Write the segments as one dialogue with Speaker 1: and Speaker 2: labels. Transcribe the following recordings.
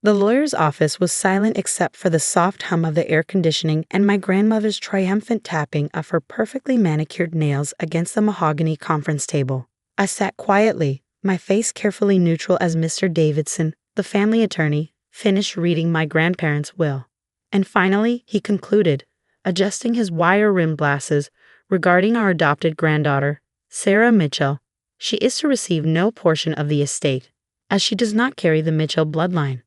Speaker 1: The lawyer's office was silent except for the soft hum of the air conditioning and my grandmother's triumphant tapping of her perfectly manicured nails against the mahogany conference table. I sat quietly, my face carefully neutral as Mr. Davidson, the family attorney, finished reading my grandparents' will. And finally, he concluded, adjusting his wire-rimmed glasses, regarding our adopted granddaughter, Sarah Mitchell. She is to receive no portion of the estate, as she does not carry the Mitchell bloodline.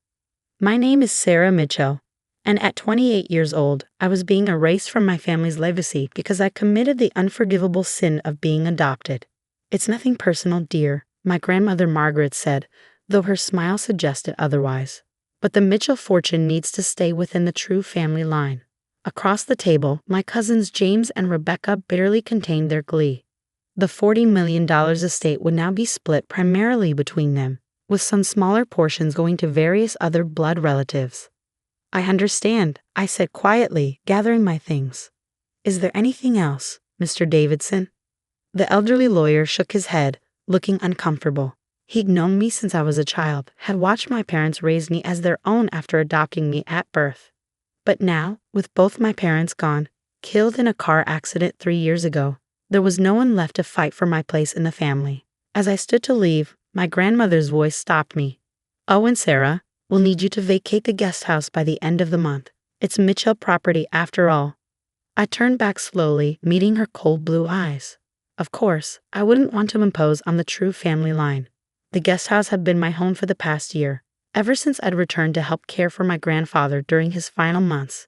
Speaker 1: My name is Sarah Mitchell, and at 28 years old, I was being erased from my family's legacy because I committed the unforgivable sin of being adopted. It's nothing personal, dear, my grandmother Margaret said, though her smile suggested otherwise. But the Mitchell fortune needs to stay within the true family line. Across the table, my cousins James and Rebecca barely contained their glee. The $40 million estate would now be split primarily between them, with some smaller portions going to various other blood relatives. I understand, I said quietly, gathering my things. Is there anything else, Mr. Davidson? The elderly lawyer shook his head, looking uncomfortable. He'd known me since I was a child, had watched my parents raise me as their own after adopting me at birth. But now, with both my parents gone, killed in a car accident 3 years ago, there was no one left to fight for my place in the family. As I stood to leave, my grandmother's voice stopped me. Oh, and Sarah, we'll need you to vacate the guest house by the end of the month. It's Mitchell property after all. I turned back slowly, meeting her cold blue eyes. Of course, I wouldn't want to impose on the true family line. The guest house had been my home for the past year, ever since I'd returned to help care for my grandfather during his final months.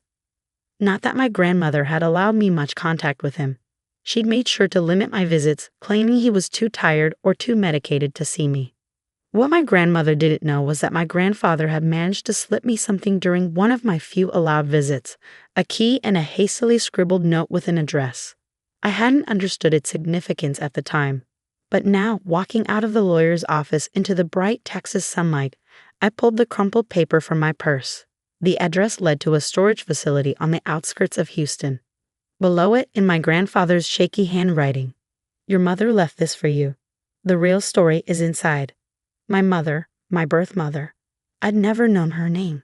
Speaker 1: Not that my grandmother had allowed me much contact with him. She'd made sure to limit my visits, claiming he was too tired or too medicated to see me. What my grandmother didn't know was that my grandfather had managed to slip me something during one of my few allowed visits, a key and a hastily scribbled note with an address. I hadn't understood its significance at the time, but now, walking out of the lawyer's office into the bright Texas sunlight, I pulled the crumpled paper from my purse. The address led to a storage facility on the outskirts of Houston. Below it, in my grandfather's shaky handwriting, "Your mother left this for you. The real story is inside. My mother, my birth mother. I'd never known her name.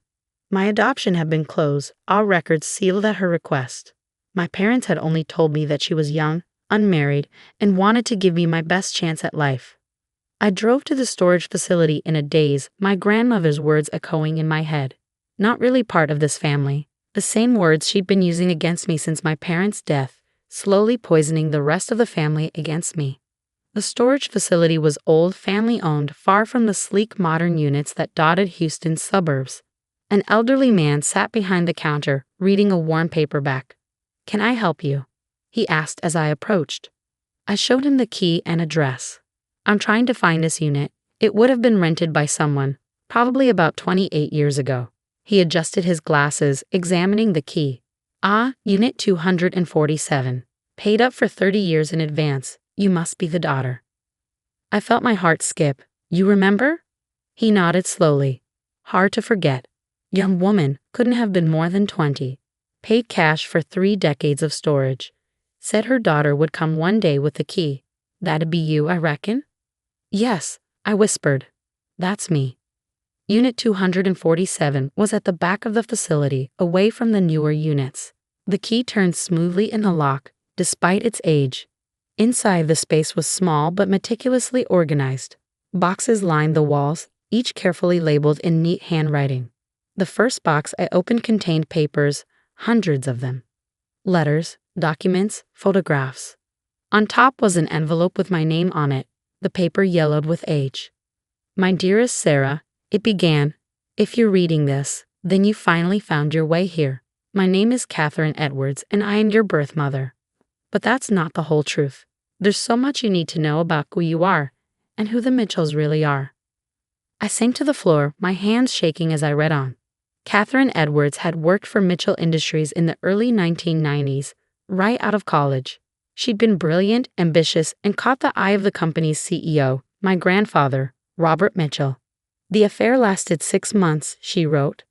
Speaker 1: My adoption had been closed, all records sealed at her request. My parents had only told me that she was young, unmarried, and wanted to give me my best chance at life." I drove to the storage facility in a daze, my grandmother's words echoing in my head. Not really part of this family. The same words she'd been using against me since my parents' death, slowly poisoning the rest of the family against me. The storage facility was old, family-owned, far from the sleek modern units that dotted Houston's suburbs. An elderly man sat behind the counter, reading a worn paperback. "Can I help you?" he asked as I approached. I showed him the key and address. "I'm trying to find this unit. It would have been rented by someone, probably about 28 years ago." He adjusted his glasses, examining the key. "Ah, Unit 247. Paid up for 30 years in advance. You must be the daughter." I felt my heart skip. "You remember?" He nodded slowly. "Hard to forget. Young woman, couldn't have been more than 20. Paid cash for 3 decades of storage. Said her daughter would come one day with the key. That'd be you, I reckon?" "Yes," I whispered. "That's me." Unit 247 was at the back of the facility, away from the newer units. The key turned smoothly in the lock, despite its age. Inside, the space was small but meticulously organized. Boxes lined the walls, each carefully labeled in neat handwriting. The first box I opened contained papers, hundreds of them. Letters, documents, photographs. On top was an envelope with my name on it, the paper yellowed with age. "My dearest Sarah," it began, "if you're reading this, then you finally found your way here. My name is Catherine Edwards, and I am your birth mother. But that's not the whole truth. There's so much you need to know about who you are, and who the Mitchells really are." I sank to the floor, my hands shaking as I read on. Catherine Edwards had worked for Mitchell Industries in the early 1990s, right out of college. She'd been brilliant, ambitious, and caught the eye of the company's CEO, my grandfather, Robert Mitchell. "The affair lasted 6 months," she wrote.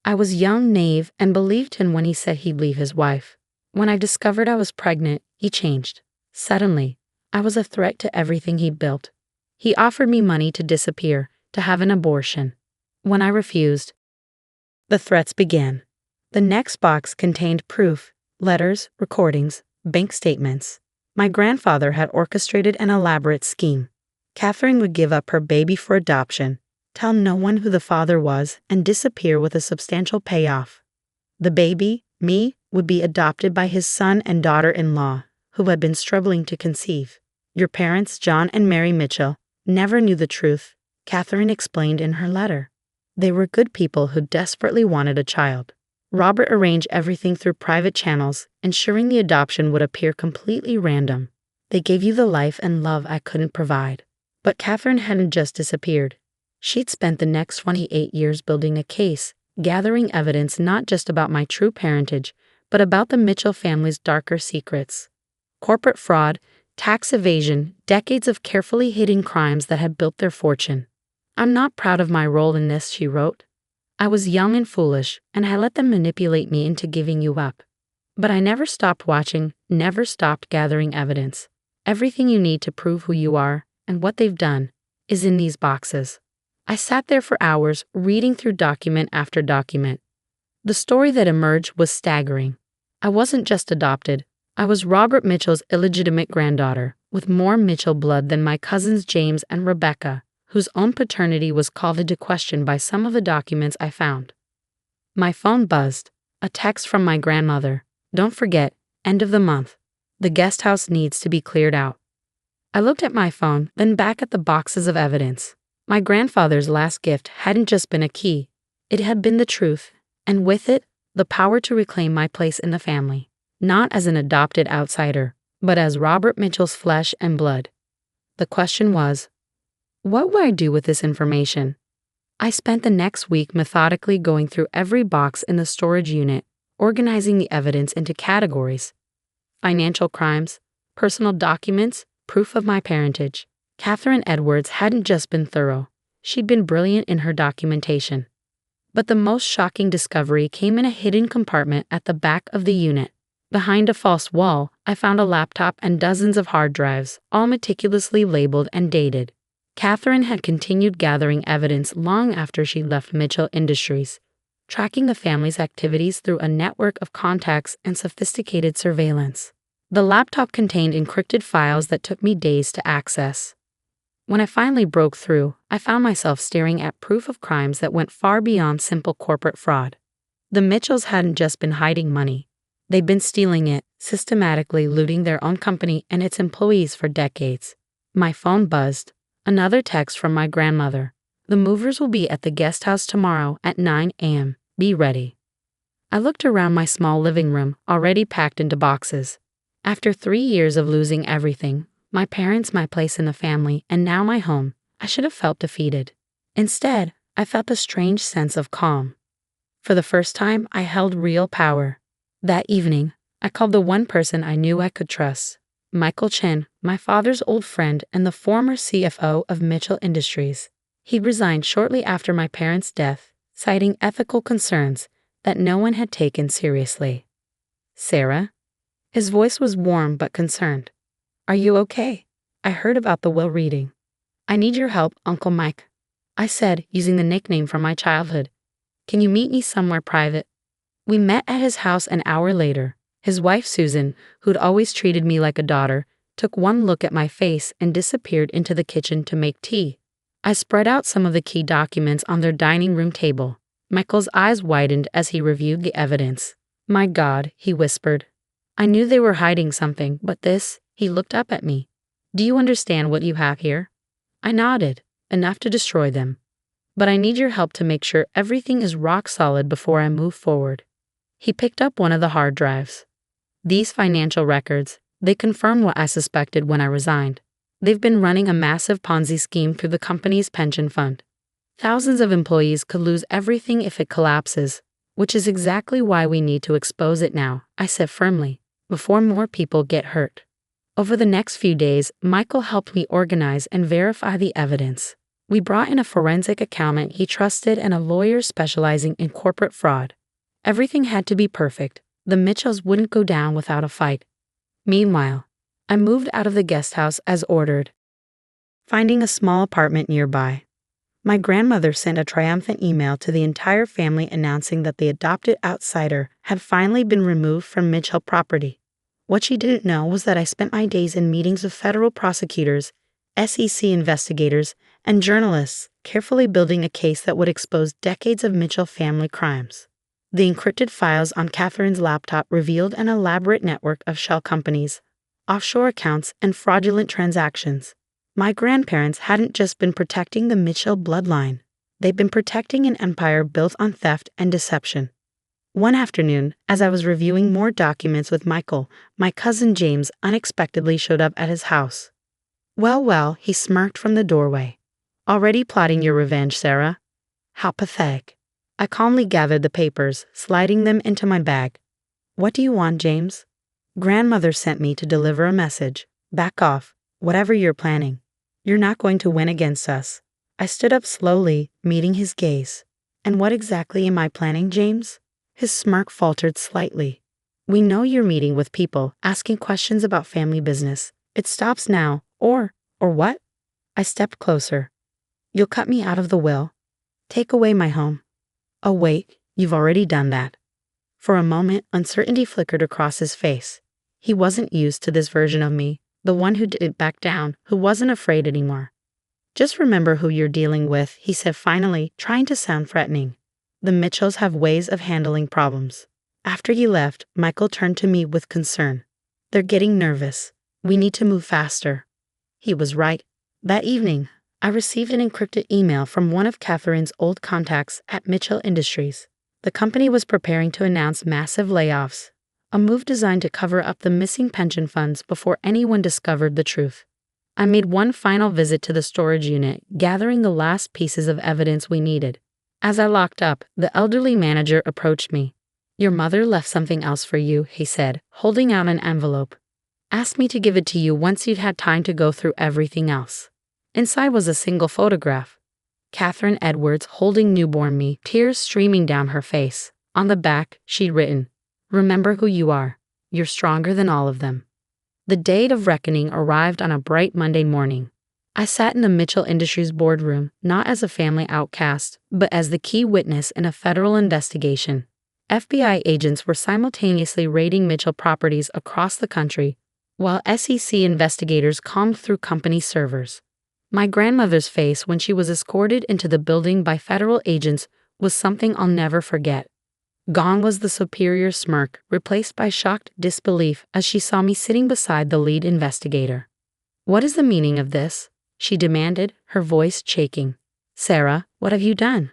Speaker 1: "I was young, naive, and believed him when he said he'd leave his wife. When I discovered I was pregnant, he changed. Suddenly, I was a threat to everything he'd built. He offered me money to disappear, to have an abortion. When I refused, The threats began. The next box contained proof, letters, recordings, bank statements. My grandfather had orchestrated an elaborate scheme. Catherine would give up her baby for adoption, tell no one who the father was, and disappear with a substantial payoff. The baby, me, would be adopted by his son and daughter-in-law, who had been struggling to conceive. Your parents, John and Mary Mitchell, never knew the truth, Catherine explained in her letter. They were good people who desperately wanted a child. Robert arranged everything through private channels, ensuring the adoption would appear completely random. They gave you the life and love I couldn't provide. But Catherine hadn't just disappeared. She'd spent the next 28 years building a case, gathering evidence not just about my true parentage, but about the Mitchell family's darker secrets. Corporate fraud, tax evasion, decades of carefully hidden crimes that had built their fortune. I'm not proud of my role in this, she wrote. I was young and foolish, and I let them manipulate me into giving you up. But I never stopped watching, never stopped gathering evidence. Everything you need to prove who you are, and what they've done, is in these boxes. I sat there for hours, reading through document after document. The story that emerged was staggering. I wasn't just adopted. I was Robert Mitchell's illegitimate granddaughter, with more Mitchell blood than my cousins James and Rebecca, whose own paternity was called into question by some of the documents I found. My phone buzzed. A text from my grandmother. Don't forget, end of the month. The guest house needs to be cleared out. I looked at my phone, then back at the boxes of evidence. My grandfather's last gift hadn't just been a key. It had been the truth, and with it, the power to reclaim my place in the family. Not as an adopted outsider, but as Robert Mitchell's flesh and blood. The question was, what would I do with this information? I spent the next week methodically going through every box in the storage unit, organizing the evidence into categories. Financial crimes, personal documents, proof of my parentage. Catherine Edwards hadn't just been thorough, she'd been brilliant in her documentation. But the most shocking discovery came in a hidden compartment at the back of the unit. Behind a false wall, I found a laptop and dozens of hard drives, all meticulously labeled and dated. Catherine had continued gathering evidence long after she left Mitchell Industries, tracking the family's activities through a network of contacts and sophisticated surveillance. The laptop contained encrypted files that took me days to access. When I finally broke through, I found myself staring at proof of crimes that went far beyond simple corporate fraud. The Mitchells hadn't just been hiding money. They'd been stealing it, systematically looting their own company and its employees for decades. My phone buzzed. Another text from my grandmother. The movers will be at the guest house tomorrow at 9 a.m. Be ready. I looked around my small living room, already packed into boxes. After 3 years of losing everything, my parents, my place in the family, and now my home, I should have felt defeated. Instead, I felt a strange sense of calm. For the first time, I held real power. That evening, I called the one person I knew I could trust, Michael Chen, my father's old friend and the former CFO of Mitchell Industries. He resigned shortly after my parents' death, citing ethical concerns that no one had taken seriously. Sarah? His voice was warm but concerned. Are you okay? I heard about the will reading. I need your help, Uncle Mike. I said, using the nickname from my childhood. Can you meet me somewhere private? We met at his house an hour later. His wife, Susan, who'd always treated me like a daughter, took one look at my face and disappeared into the kitchen to make tea. I spread out some of the key documents on their dining room table. Michael's eyes widened as he reviewed the evidence. My God, he whispered. I knew they were hiding something, but this, he looked up at me. Do you understand what you have here? I nodded, enough to destroy them. But I need your help to make sure everything is rock solid before I move forward. He picked up one of the hard drives. These financial records, they confirm what I suspected when I resigned. They've been running a massive Ponzi scheme through the company's pension fund. Thousands of employees could lose everything if it collapses, which is exactly why we need to expose it now, I said firmly, before more people get hurt. Over the next few days, Michael helped me organize and verify the evidence. We brought in a forensic accountant he trusted and a lawyer specializing in corporate fraud. Everything had to be perfect. The Mitchells wouldn't go down without a fight. Meanwhile, I moved out of the guest house as ordered, finding a small apartment nearby. My grandmother sent a triumphant email to the entire family announcing that the adopted outsider had finally been removed from Mitchell property. What she didn't know was that I spent my days in meetings with federal prosecutors, SEC investigators, and journalists, carefully building a case that would expose decades of Mitchell family crimes. The encrypted files on Catherine's laptop revealed an elaborate network of shell companies, offshore accounts, and fraudulent transactions. My grandparents hadn't just been protecting the Mitchell bloodline. They'd been protecting an empire built on theft and deception. One afternoon, as I was reviewing more documents with Michael, my cousin James unexpectedly showed up at his house. Well, he smirked from the doorway. Already plotting your revenge, Sarah? How pathetic. I calmly gathered the papers, sliding them into my bag. What do you want, James? Grandmother sent me to deliver a message. Back off, whatever you're planning. You're not going to win against us. I stood up slowly, meeting his gaze. And what exactly am I planning, James? His smirk faltered slightly. We know you're meeting with people, asking questions about family business. It stops now, or what? I stepped closer. You'll cut me out of the will. Take away my home. Oh wait, you've already done that. For a moment, uncertainty flickered across his face. He wasn't used to this version of me, the one who didn't back down, who wasn't afraid anymore. Just remember who you're dealing with, he said finally, trying to sound threatening. The Mitchells have ways of handling problems. After he left, Michael turned to me with concern. They're getting nervous. We need to move faster. He was right. That evening, I received an encrypted email from one of Catherine's old contacts at Mitchell Industries. The company was preparing to announce massive layoffs, a move designed to cover up the missing pension funds before anyone discovered the truth. I made one final visit to the storage unit, gathering the last pieces of evidence we needed. As I locked up, the elderly manager approached me. Your mother left something else for you, he said, holding out an envelope. Asked me to give it to you once you'd had time to go through everything else. Inside was a single photograph. Catherine Edwards holding newborn me, tears streaming down her face. On the back, she'd written, "Remember who you are. You're stronger than all of them." The day of reckoning arrived on a bright Monday morning. I sat in the Mitchell Industries boardroom, not as a family outcast, but as the key witness in a federal investigation. FBI agents were simultaneously raiding Mitchell properties across the country, while SEC investigators combed through company servers. My grandmother's face when she was escorted into the building by federal agents was something I'll never forget. Gone was the superior smirk, replaced by shocked disbelief as she saw me sitting beside the lead investigator. "What is the meaning of this?" she demanded, her voice shaking. "Sarah, what have you done?"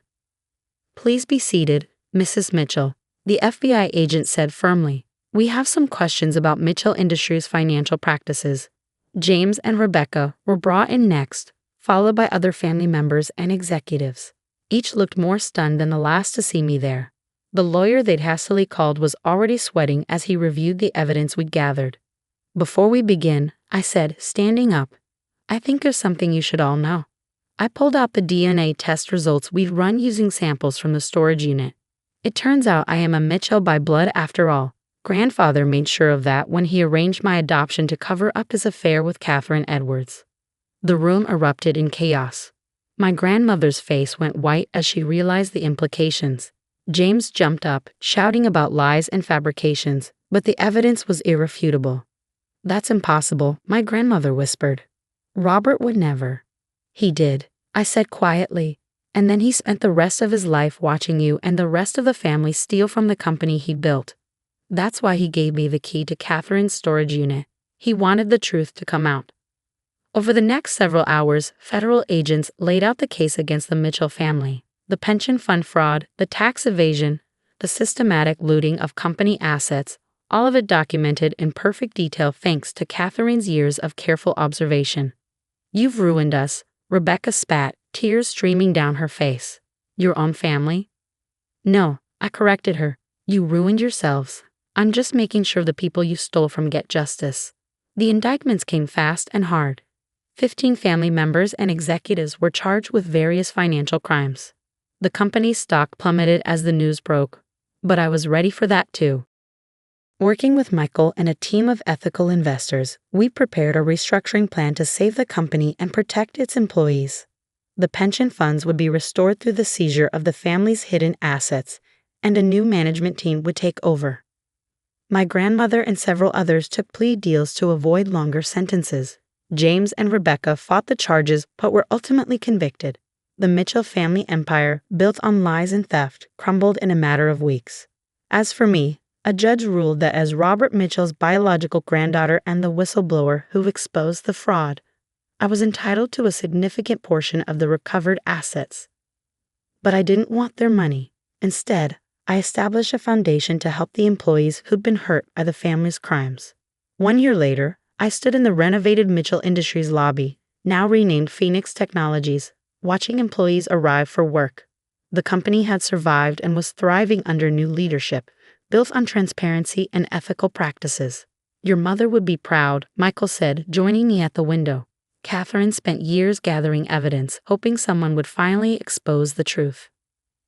Speaker 1: "Please be seated, Mrs. Mitchell," the FBI agent said firmly. "We have some questions about Mitchell Industries' financial practices." James and Rebecca were brought in next, followed by other family members and executives. Each looked more stunned than the last to see me there. The lawyer they'd hastily called was already sweating as he reviewed the evidence we'd gathered. "Before we begin," I said, standing up, "I think there's something you should all know." I pulled out the DNA test results we'd run using samples from the storage unit. It turns out I am a Mitchell by blood after all. Grandfather made sure of that when he arranged my adoption to cover up his affair with Catherine Edwards. The room erupted in chaos. My grandmother's face went white as she realized the implications. James jumped up, shouting about lies and fabrications, but the evidence was irrefutable. "That's impossible," my grandmother whispered. "Robert would never." "He did," I said quietly, "and then he spent the rest of his life watching you and the rest of the family steal from the company he built. That's why he gave me the key to Catherine's storage unit. He wanted the truth to come out." Over the next several hours, federal agents laid out the case against the Mitchell family. The pension fund fraud, the tax evasion, the systematic looting of company assets, all of it documented in perfect detail thanks to Catherine's years of careful observation. "You've ruined us," Rebecca spat, tears streaming down her face. "Your own family?" "No," I corrected her. "You ruined yourselves. I'm just making sure the people you stole from get justice." The indictments came fast and hard. 15 family members and executives were charged with various financial crimes. The company's stock plummeted as the news broke, but I was ready for that too. Working with Michael and a team of ethical investors, we prepared a restructuring plan to save the company and protect its employees. The pension funds would be restored through the seizure of the family's hidden assets, and a new management team would take over. My grandmother and several others took plea deals to avoid longer sentences. James and Rebecca fought the charges but were ultimately convicted. The Mitchell family empire, built on lies and theft, crumbled in a matter of weeks. As for me, a judge ruled that as Robert Mitchell's biological granddaughter and the whistleblower who exposed the fraud, I was entitled to a significant portion of the recovered assets. But I didn't want their money. Instead, I established a foundation to help the employees who'd been hurt by the family's crimes. 1 year later, I stood in the renovated Mitchell Industries lobby, now renamed Phoenix Technologies, watching employees arrive for work. The company had survived and was thriving under new leadership, built on transparency and ethical practices. "Your mother would be proud," Michael said, joining me at the window. Catherine spent years gathering evidence, hoping someone would finally expose the truth.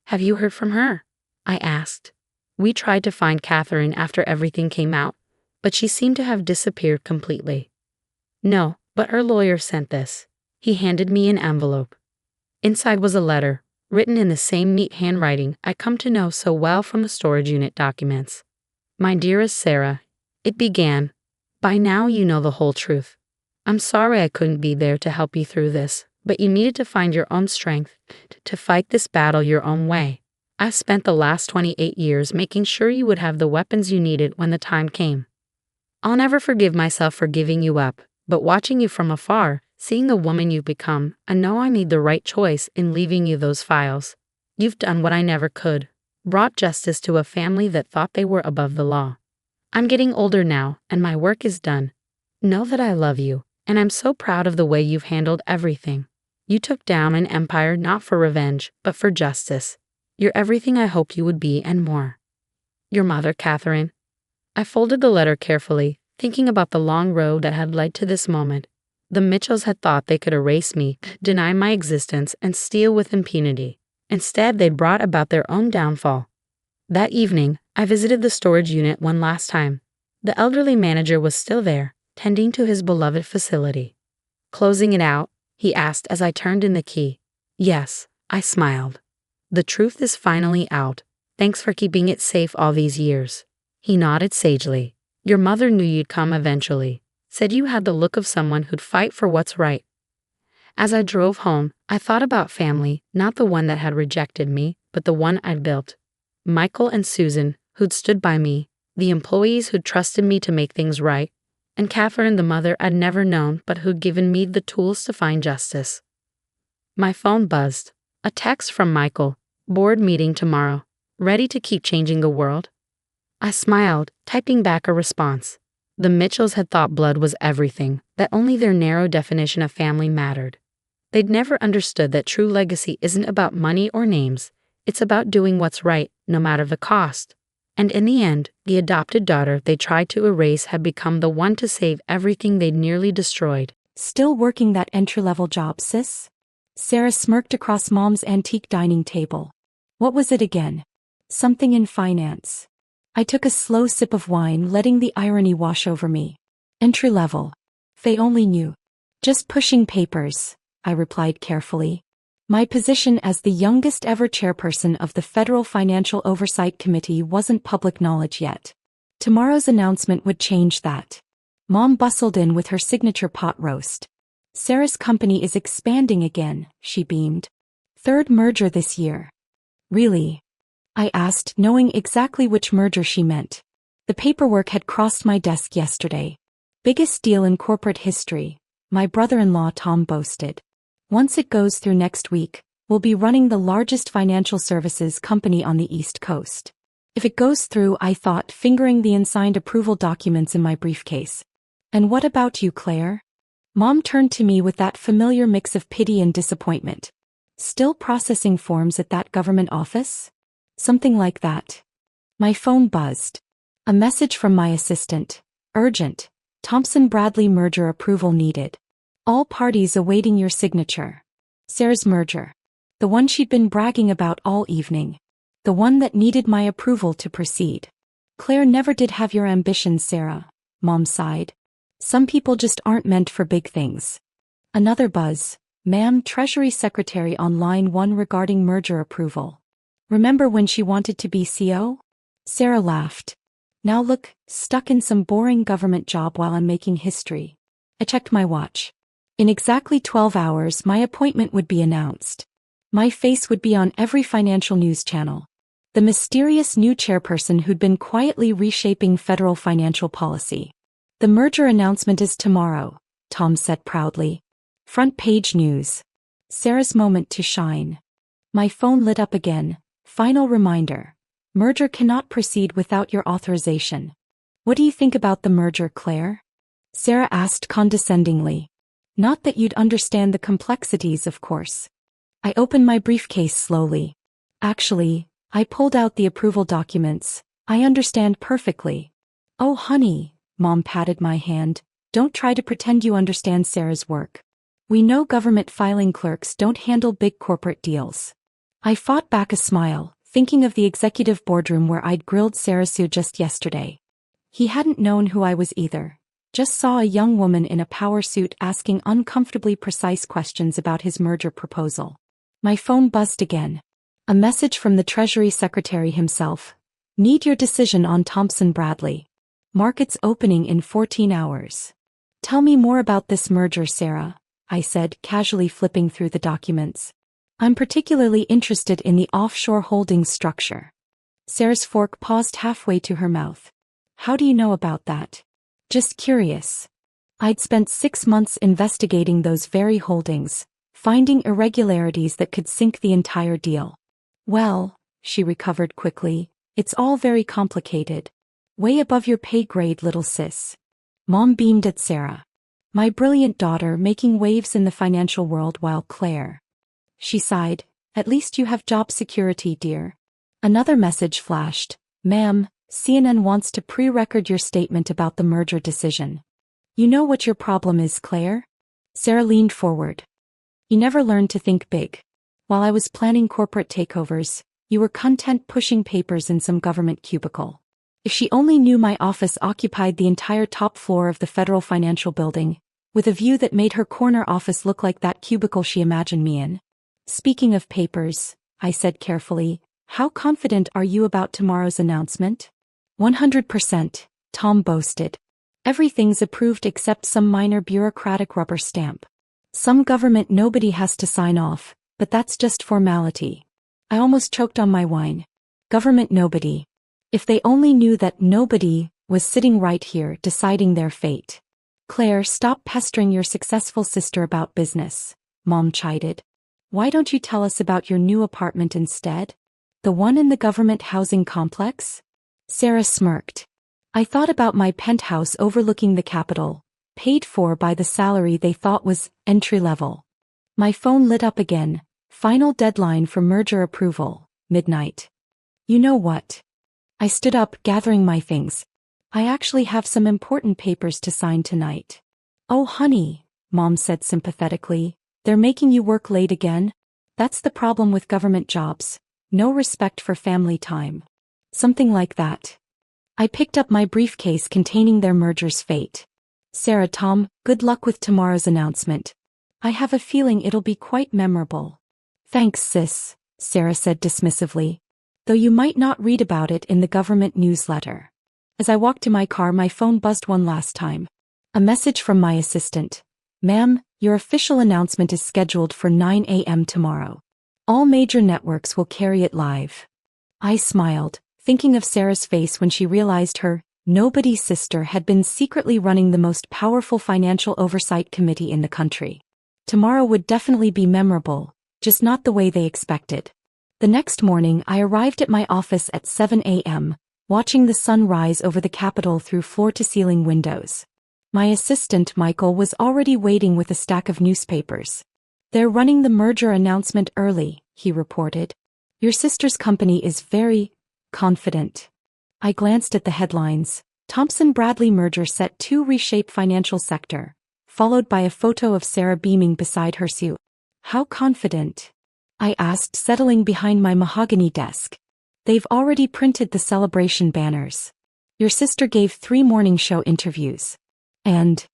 Speaker 1: "Have you heard from her?" I asked. We tried to find Catherine after everything came out, but she seemed to have disappeared completely. "No, but her lawyer sent this." He handed me an envelope. Inside was a letter, written in the same neat handwriting I come to know so well from the storage unit documents. "My dearest Sarah," it began, "by now you know the whole truth. I'm sorry I couldn't be there to help you through this, but you needed to find your own strength to fight this battle your own way. I've spent the last 28 years making sure you would have the weapons you needed when the time came. I'll never forgive myself for giving you up, but watching you from afar, seeing the woman you've become, I know I made the right choice in leaving you those files. You've done what I never could, brought justice to a family that thought they were above the law. I'm getting older now, and my work is done. Know that I love you, and I'm so proud of the way you've handled everything. You took down an empire not for revenge, but for justice. You're everything I hoped you would be and more. Your mother, Catherine." I folded the letter carefully, thinking about the long road that had led to this moment. The Mitchells had thought they could erase me, deny my existence, and steal with impunity. Instead, they'd brought about their own downfall. That evening, I visited the storage unit one last time. The elderly manager was still there, tending to his beloved facility. "Closing it out?" he asked as I turned in the key. "Yes," I smiled. "The truth is finally out. Thanks for keeping it safe all these years." He nodded sagely. "Your mother knew you'd come eventually. Said you had the look of someone who'd fight for what's right." As I drove home, I thought about family, not the one that had rejected me, but the one I'd built. Michael and Susan, who'd stood by me, the employees who'd trusted me to make things right, and Catherine, the mother I'd never known but who'd given me the tools to find justice. My phone buzzed. A text from Michael. "Board meeting tomorrow. Ready to keep changing the world?" I smiled, typing back a response. The Mitchells had thought blood was everything, that only their narrow definition of family mattered. They'd never understood that true legacy isn't about money or names. It's about doing what's right, no matter the cost. And in the end, the adopted daughter they tried to erase had become the one to save everything they'd nearly destroyed.
Speaker 2: "Still working that entry-level job, sis?" Sarah smirked across Mom's antique dining table. "What was it again?" "Something in finance." I took a slow sip of wine, letting the irony wash over me. "Entry-level. They only knew. Just pushing papers," I replied carefully. My position as the youngest ever chairperson of the Federal Financial Oversight Committee wasn't public knowledge yet. Tomorrow's announcement would change that. Mom bustled in with her signature pot roast. "Sarah's company is expanding again," she beamed. "Third merger this year." "Really?" I asked, knowing exactly which merger she meant. The paperwork had crossed my desk yesterday. "Biggest deal in corporate history," my brother-in-law Tom boasted. "Once it goes through next week, we'll be running the largest financial services company on the East Coast." If it goes through, I thought, fingering the unsigned approval documents in my briefcase. "And what about you, Claire?" Mom turned to me with that familiar mix of pity and disappointment. "Still processing forms at that government office?" "Something like that." My phone buzzed. A message from my assistant. "Urgent. Thompson-Bradley merger approval needed. All parties awaiting your signature." Sarah's merger. The one she'd been bragging about all evening. The one that needed my approval to proceed. "Claire never did have your ambitions, Sarah," Mom sighed. "Some people just aren't meant for big things." Another buzz. Ma'am, Treasury Secretary on line 1 regarding merger approval. Remember when she wanted to be CO? Sarah laughed. Now look, stuck in some boring government job while I'm making history. I checked my watch. In exactly 12 hours, my appointment would be announced. My face would be on every financial news channel. The mysterious new chairperson who'd been quietly reshaping federal financial policy. The merger announcement is tomorrow, Tom said proudly. Front page news. Sarah's moment to shine. My phone lit up again. Final reminder. Merger cannot proceed without your authorization. What do you think about the merger, Claire? Sarah asked condescendingly. Not that you'd understand the complexities, of course. I opened my briefcase slowly. Actually, I pulled out the approval documents. I understand perfectly. Oh, honey, Mom patted my hand. Don't try to pretend you understand Sarah's work. We know government filing clerks don't handle big corporate deals. I fought back a smile, thinking of the executive boardroom where I'd grilled Sarah Sue just yesterday. He hadn't known who I was either. Just saw a young woman in a power suit asking uncomfortably precise questions about his merger proposal. My phone buzzed again. A message from the Treasury Secretary himself. Need your decision on Thompson Bradley. Markets opening in 14 hours. Tell me more about this merger, Sarah, I said, casually flipping through the documents. I'm particularly interested in the offshore holdings structure. Sarah's fork paused halfway to her mouth. How do you know about that? Just curious. I'd spent 6 months investigating those very holdings, finding irregularities that could sink the entire deal. Well, she recovered quickly, it's all very complicated. Way above your pay grade, little sis. Mom beamed at Sarah. My brilliant daughter making waves in the financial world while Claire. She sighed, at least you have job security, dear. Another message flashed. Ma'am, CNN wants to pre-record your statement about the merger decision. You know what your problem is, Claire? Sarah leaned forward. You never learned to think big. While I was planning corporate takeovers, you were content pushing papers in some government cubicle. If she only knew my office occupied the entire top floor of the federal financial building, with a view that made her corner office look like that cubicle she imagined me in. Speaking of papers, I said carefully, how confident are you about tomorrow's announcement? 100%, Tom boasted. Everything's approved except some minor bureaucratic rubber stamp. Some government nobody has to sign off, but that's just formality. I almost choked on my wine. Government nobody. If they only knew that nobody was sitting right here deciding their fate. Claire, stop pestering your successful sister about business, Mom chided. Why don't you tell us about your new apartment instead? The one in the government housing complex? Sarah smirked. I thought about my penthouse overlooking the Capitol, paid for by the salary they thought was entry-level. My phone lit up again. Final deadline for merger approval, midnight. You know what? I stood up, gathering my things. I actually have some important papers to sign tonight. Oh honey, Mom said sympathetically, they're making you work late again? That's the problem with government jobs. No respect for family time. Something like that. I picked up my briefcase containing their merger's fate. Sarah, Tom, good luck with tomorrow's announcement. I have a feeling it'll be quite memorable. Thanks, sis, Sarah said dismissively. Though you might not read about it in the government newsletter. As I walked to my car, my phone buzzed one last time. A message from my assistant. Ma'am, your official announcement is scheduled for 9 a.m. tomorrow. All major networks will carry it live. I smiled, thinking of Sarah's face when she realized her nobody sister had been secretly running the most powerful financial oversight committee in the country. Tomorrow would definitely be memorable, just not the way they expected. The next morning I arrived at my office at 7 a.m., watching the sun rise over the Capitol through floor-to-ceiling windows. My assistant Michael was already waiting with a stack of newspapers. They're running the merger announcement early, he reported. Your sister's company is very confident. I glanced at the headlines. Thompson Bradley merger set to reshape financial sector, followed by a photo of Sarah beaming beside her suit. How confident? I asked, settling behind my mahogany desk. They've already printed the celebration banners. Your sister gave 3 morning show interviews. And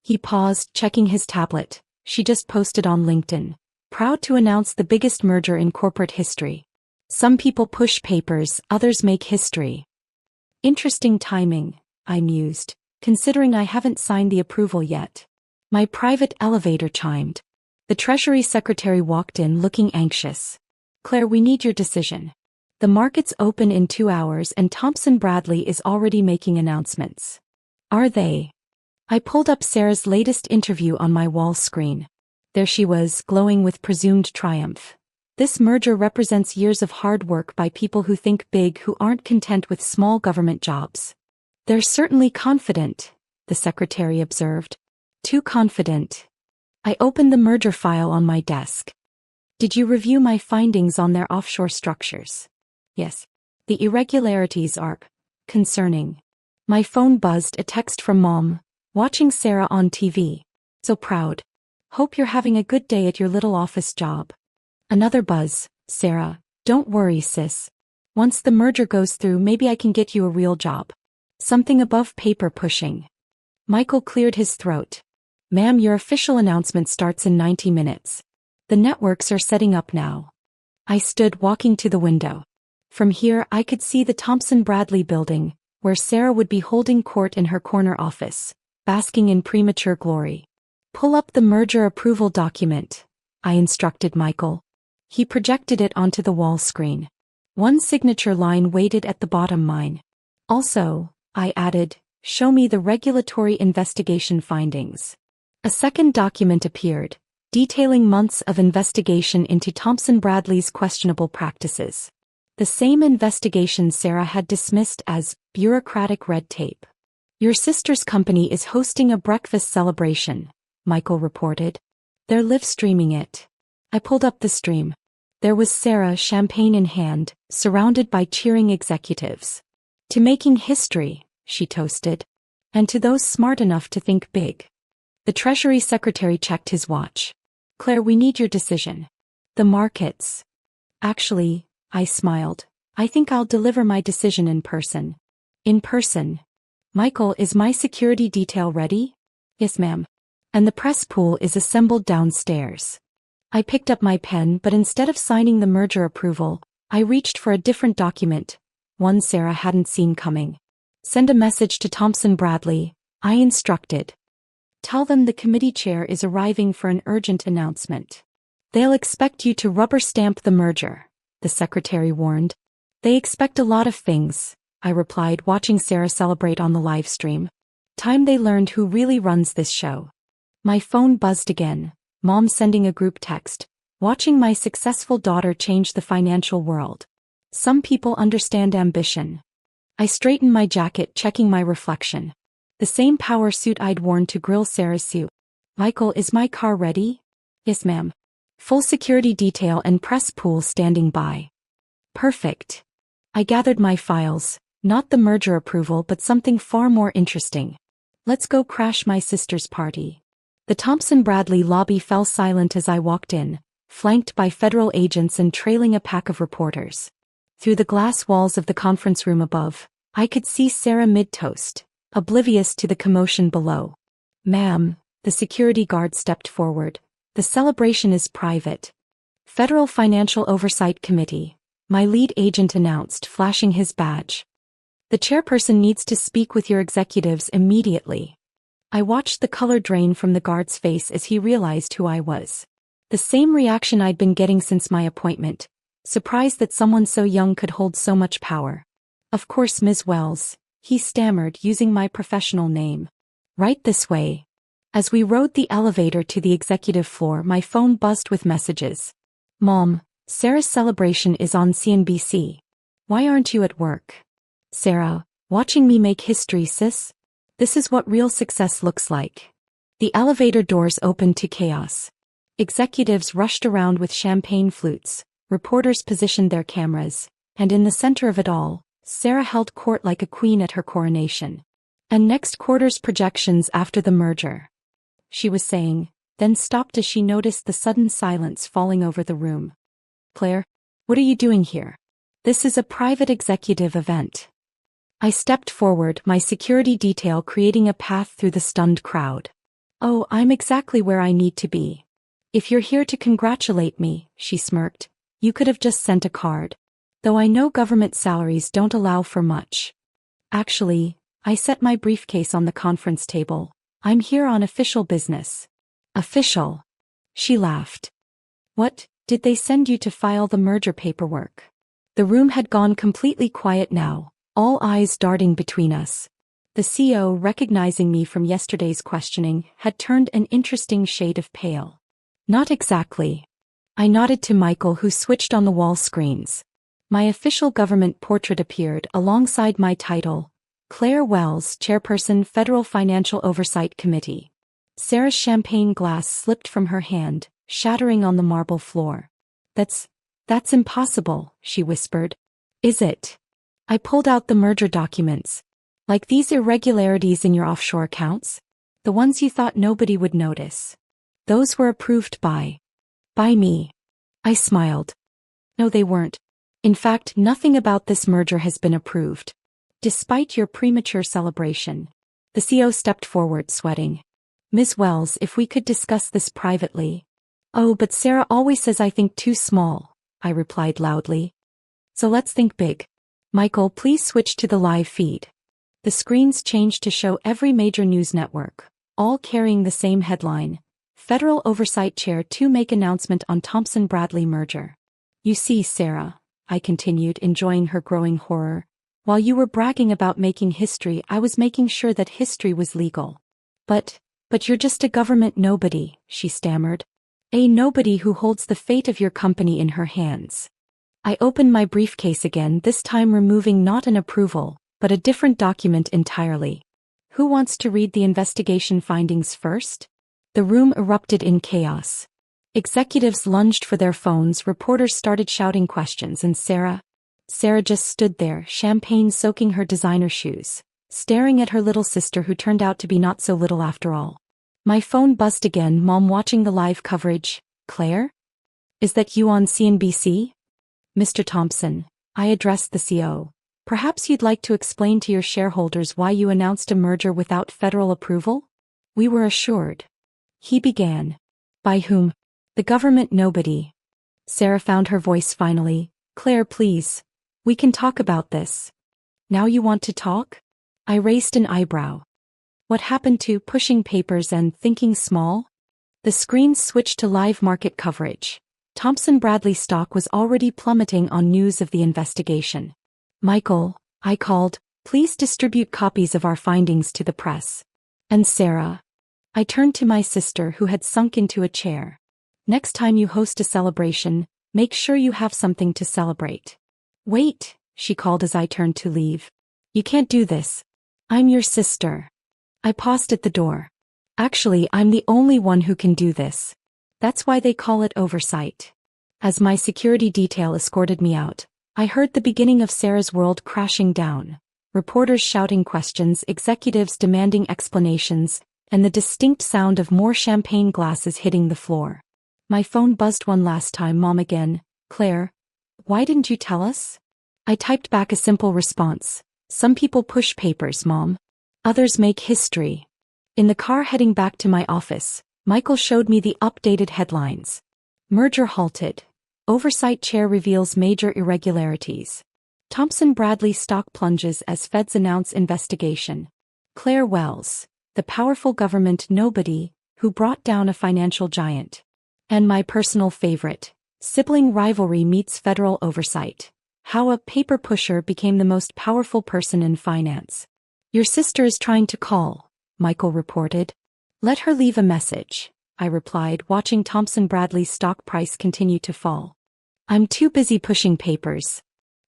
Speaker 2: he paused, checking his tablet. She just posted on LinkedIn, proud to announce the biggest merger in corporate history. Some people push papers, others make history. Interesting timing, I mused, considering I haven't signed the approval yet. My private elevator chimed. The Treasury Secretary walked in looking anxious. Claire, we need your decision. The markets open in 2 hours and Thomson Bradley is already making announcements. Are they? I pulled up Sarah's latest interview on my wall screen. There she was, glowing with presumed triumph. This merger represents years of hard work by people who think big, who aren't content with small government jobs. They're certainly confident, the secretary observed. Too confident. I opened the merger file on my desk. Did you review my findings on their offshore structures? Yes. The irregularities are concerning. My phone buzzed, a text from Mom, watching Sarah on TV. So proud. Hope you're having a good day at your little office job. Another buzz, Sarah, don't worry sis. Once the merger goes through, maybe I can get you a real job. Something above paper pushing. Michael cleared his throat. Ma'am, your official announcement starts in 90 minutes. The networks are setting up now. I stood walking to the window. From here I could see the Thomson Bradley building, where Sarah would be holding court in her corner office, basking in premature glory. Pull up the merger approval document, I instructed Michael. He projected it onto the wall screen. One signature line waited at the bottom, mine. Also, I added, show me the regulatory investigation findings. A second document appeared, detailing months of investigation into Thomson Bradley's questionable practices. The same investigation Sarah had dismissed as bureaucratic red tape. Your sister's company is hosting a breakfast celebration, Michael reported. They're live streaming it. I pulled up the stream. There was Sarah, champagne in hand, surrounded by cheering executives. To making history, she toasted. And to those smart enough to think big. The Treasury Secretary checked his watch. Claire, we need your decision. The markets. Actually, I smiled. I think I'll deliver my decision in person. In person. Michael, is my security detail ready? Yes, ma'am. And the press pool is assembled downstairs. I picked up my pen, but instead of signing the merger approval, I reached for a different document, one Sarah hadn't seen coming. Send a message to Thomson Bradley, I instructed. Tell them the committee chair is arriving for an urgent announcement. They'll expect you to rubber stamp the merger, the secretary warned. They expect a lot of things, I replied, watching Sarah celebrate on the live stream. Time they learned who really runs this show. My phone buzzed again, Mom sending a group text, watching my successful daughter change the financial world. Some people understand ambition. I straightened my jacket, checking my reflection. The same power suit I'd worn to grill Sarah's suit. Michael, is my car ready? Yes, ma'am. Full security detail and press pool standing by. Perfect. I gathered my files, not the merger approval but something far more interesting. Let's go crash my sister's party. The Thomson Bradley lobby fell silent as I walked in, flanked by federal agents and trailing a pack of reporters. Through the glass walls of the conference room above, I could see Sarah mid-toast, oblivious to the commotion below. Ma'am, the security guard stepped forward. The celebration is private. Federal Financial Oversight Committee, my lead agent announced, flashing his badge. The chairperson needs to speak with your executives immediately. I watched the color drain from the guard's face as he realized who I was. The same reaction I'd been getting since my appointment, surprised that someone so young could hold so much power. Of course, Ms. Wells, he stammered, using my professional name. Right this way. As we rode the elevator to the executive floor, my phone buzzed with messages. Mom, Sarah's celebration is on CNBC. Why aren't you at work? Sarah, watching me make history, sis? This is what real success looks like. The elevator doors opened to chaos. Executives rushed around with champagne flutes, reporters positioned their cameras, and in the center of it all, Sarah held court like a queen at her coronation. And next quarter's projections after the merger. She was saying, then stopped as she noticed the sudden silence falling over the room. Claire, what are you doing here? This is a private executive event. I stepped forward, my security detail creating a path through the stunned crowd. Oh, I'm exactly where I need to be. If you're here to congratulate me, she smirked, you could have just sent a card. Though I know government salaries don't allow for much. Actually, I set my briefcase on the conference table. I'm here on official business. Official? She laughed. What, did they send you to file the merger paperwork? The room had gone completely quiet now, all eyes darting between us. The CEO, recognizing me from yesterday's questioning, had turned an interesting shade of pale. Not exactly. I nodded to Michael, who switched on the wall screens. My official government portrait appeared alongside my title, Claire Wells, Chairperson, Federal Financial Oversight Committee. Sarah's champagne glass slipped from her hand, shattering on the marble floor. That's impossible, she whispered. Is it? I pulled out the merger documents. Like these irregularities in your offshore accounts? The ones you thought nobody would notice. Those were approved by me. I smiled. No, they weren't. In fact, nothing about this merger has been approved. Despite your premature celebration. The CEO stepped forward, sweating. Ms. Wells, if we could discuss this privately. Oh, but Sarah always says I think too small, I replied loudly. So let's think big. Michael, please switch to the live feed. The screens changed to show every major news network, all carrying the same headline. Federal Oversight Chair to make announcement on Thompson-Bradley merger. You see, Sarah, I continued, enjoying her growing horror. While you were bragging about making history, I was making sure that history was legal. But you're just a government nobody, she stammered. A nobody who holds the fate of your company in her hands. I opened my briefcase again, this time removing not an approval, but a different document entirely. Who wants to read the investigation findings first? The room erupted in chaos. Executives lunged for their phones, reporters started shouting questions, and Sarah just stood there, champagne soaking her designer shoes, staring at her little sister, who turned out to be not so little after all. My phone buzzed again. Mom, watching the live coverage. Claire? Is that you on CNBC? Mr. Thompson, I addressed the CEO. Perhaps you'd like to explain to your shareholders why you announced a merger without federal approval? We were assured. He began. By whom? The government nobody. Sarah found her voice finally. Claire, please. We can talk about this. Now you want to talk? I raised an eyebrow. What happened to pushing papers and thinking small? The screens switched to live market coverage. Thompson-Bradley stock was already plummeting on news of the investigation. Michael, I called, please distribute copies of our findings to the press. And Sarah. I turned to my sister, who had sunk into a chair. Next time you host a celebration, make sure you have something to celebrate. Wait, she called as I turned to leave. You can't do this. I'm your sister. I paused at the door. Actually, I'm the only one who can do this. That's why they call it oversight. As my security detail escorted me out, I heard the beginning of Sarah's world crashing down. Reporters shouting questions, executives demanding explanations, and the distinct sound of more champagne glasses hitting the floor. My phone buzzed one last time. Mom again. Claire, why didn't you tell us? I typed back a simple response. Some people push papers, Mom. Others make history. In the car heading back to my office, Michael showed me the updated headlines. Merger halted. Oversight chair reveals major irregularities. Thompson-Bradley stock plunges as feds announce investigation. Claire Wells, the powerful government nobody, who brought down a financial giant. And my personal favorite, sibling rivalry meets federal oversight. How a paper pusher became the most powerful person in finance. Your sister is trying to call, Michael reported. Let her leave a message, I replied, watching Thompson-Bradley's stock price continue to fall. I'm too busy pushing papers.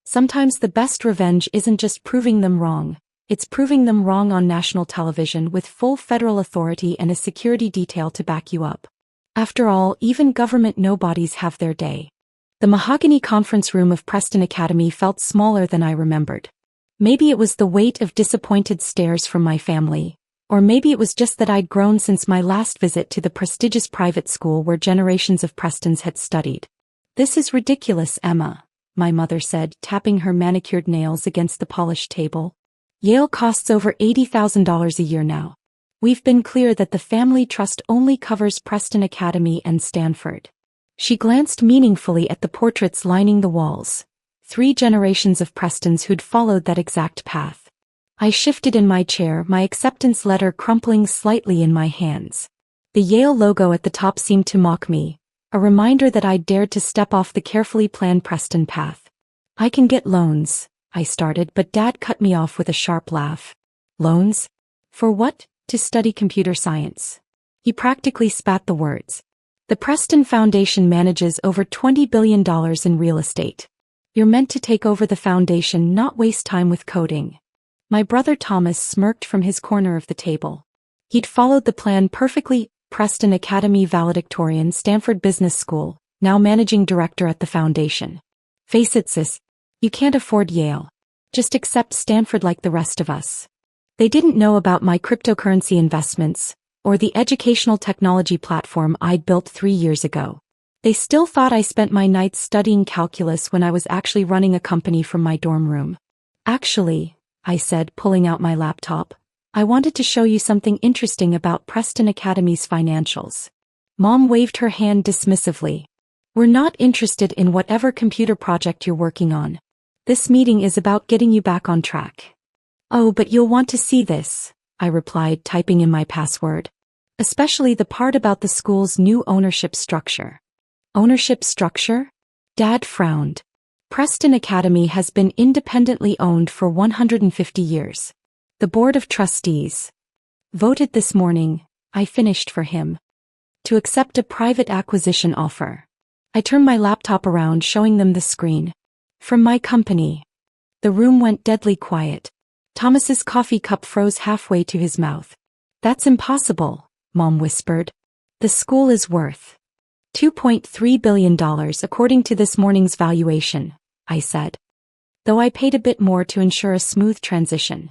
Speaker 2: Sometimes the best revenge isn't just proving them wrong. It's proving them wrong on national television with full federal authority and a security detail to back you up. After all, even government nobodies have their day. The mahogany conference room of Preston Academy felt smaller than I remembered. Maybe it was the weight of disappointed stares from my family, or maybe it was just that I'd grown since my last visit to the prestigious private school where generations of Prestons had studied. This is ridiculous, Emma, my mother said, tapping her manicured nails against the polished table. Yale costs over $80,000 a year now. We've been clear that the family trust only covers Preston Academy and Stanford. She glanced meaningfully at the portraits lining the walls. 3 generations of Prestons who'd followed that exact path. I shifted in my chair, my acceptance letter crumpling slightly in my hands. The Yale logo at the top seemed to mock me, a reminder that I'd dared to step off the carefully planned Preston path. I can get loans, I started, but Dad cut me off with a sharp laugh. Loans? For what? To study computer science. He practically spat the words. The Preston Foundation manages over $20 billion in real estate. You're meant to take over the foundation, not waste time with coding. My brother Thomas smirked from his corner of the table. He'd followed the plan perfectly. Preston Academy valedictorian, Stanford Business School, now managing director at the foundation. Face it, sis. You can't afford Yale. Just accept Stanford like the rest of us. They didn't know about my cryptocurrency investments, or the educational technology platform I'd built 3 years ago. They still thought I spent my nights studying calculus when I was actually running a company from my dorm room. Actually, I said, pulling out my laptop, I wanted to show you something interesting about Preston Academy's financials. Mom waved her hand dismissively. We're not interested in whatever computer project you're working on. This meeting is about getting you back on track. Oh, but you'll want to see this, I replied, typing in my password. Especially the part about the school's new ownership structure. Ownership structure? Dad frowned. Preston Academy has been independently owned for 150 years. The Board of Trustees voted this morning, I finished for him, to accept a private acquisition offer. I turned my laptop around, showing them the screen. From my company. The room went deadly quiet. Thomas's coffee cup froze halfway to his mouth. That's impossible, Mom whispered. The school is worth $2.3 billion according to this morning's valuation, I said. Though I paid a bit more to ensure a smooth transition.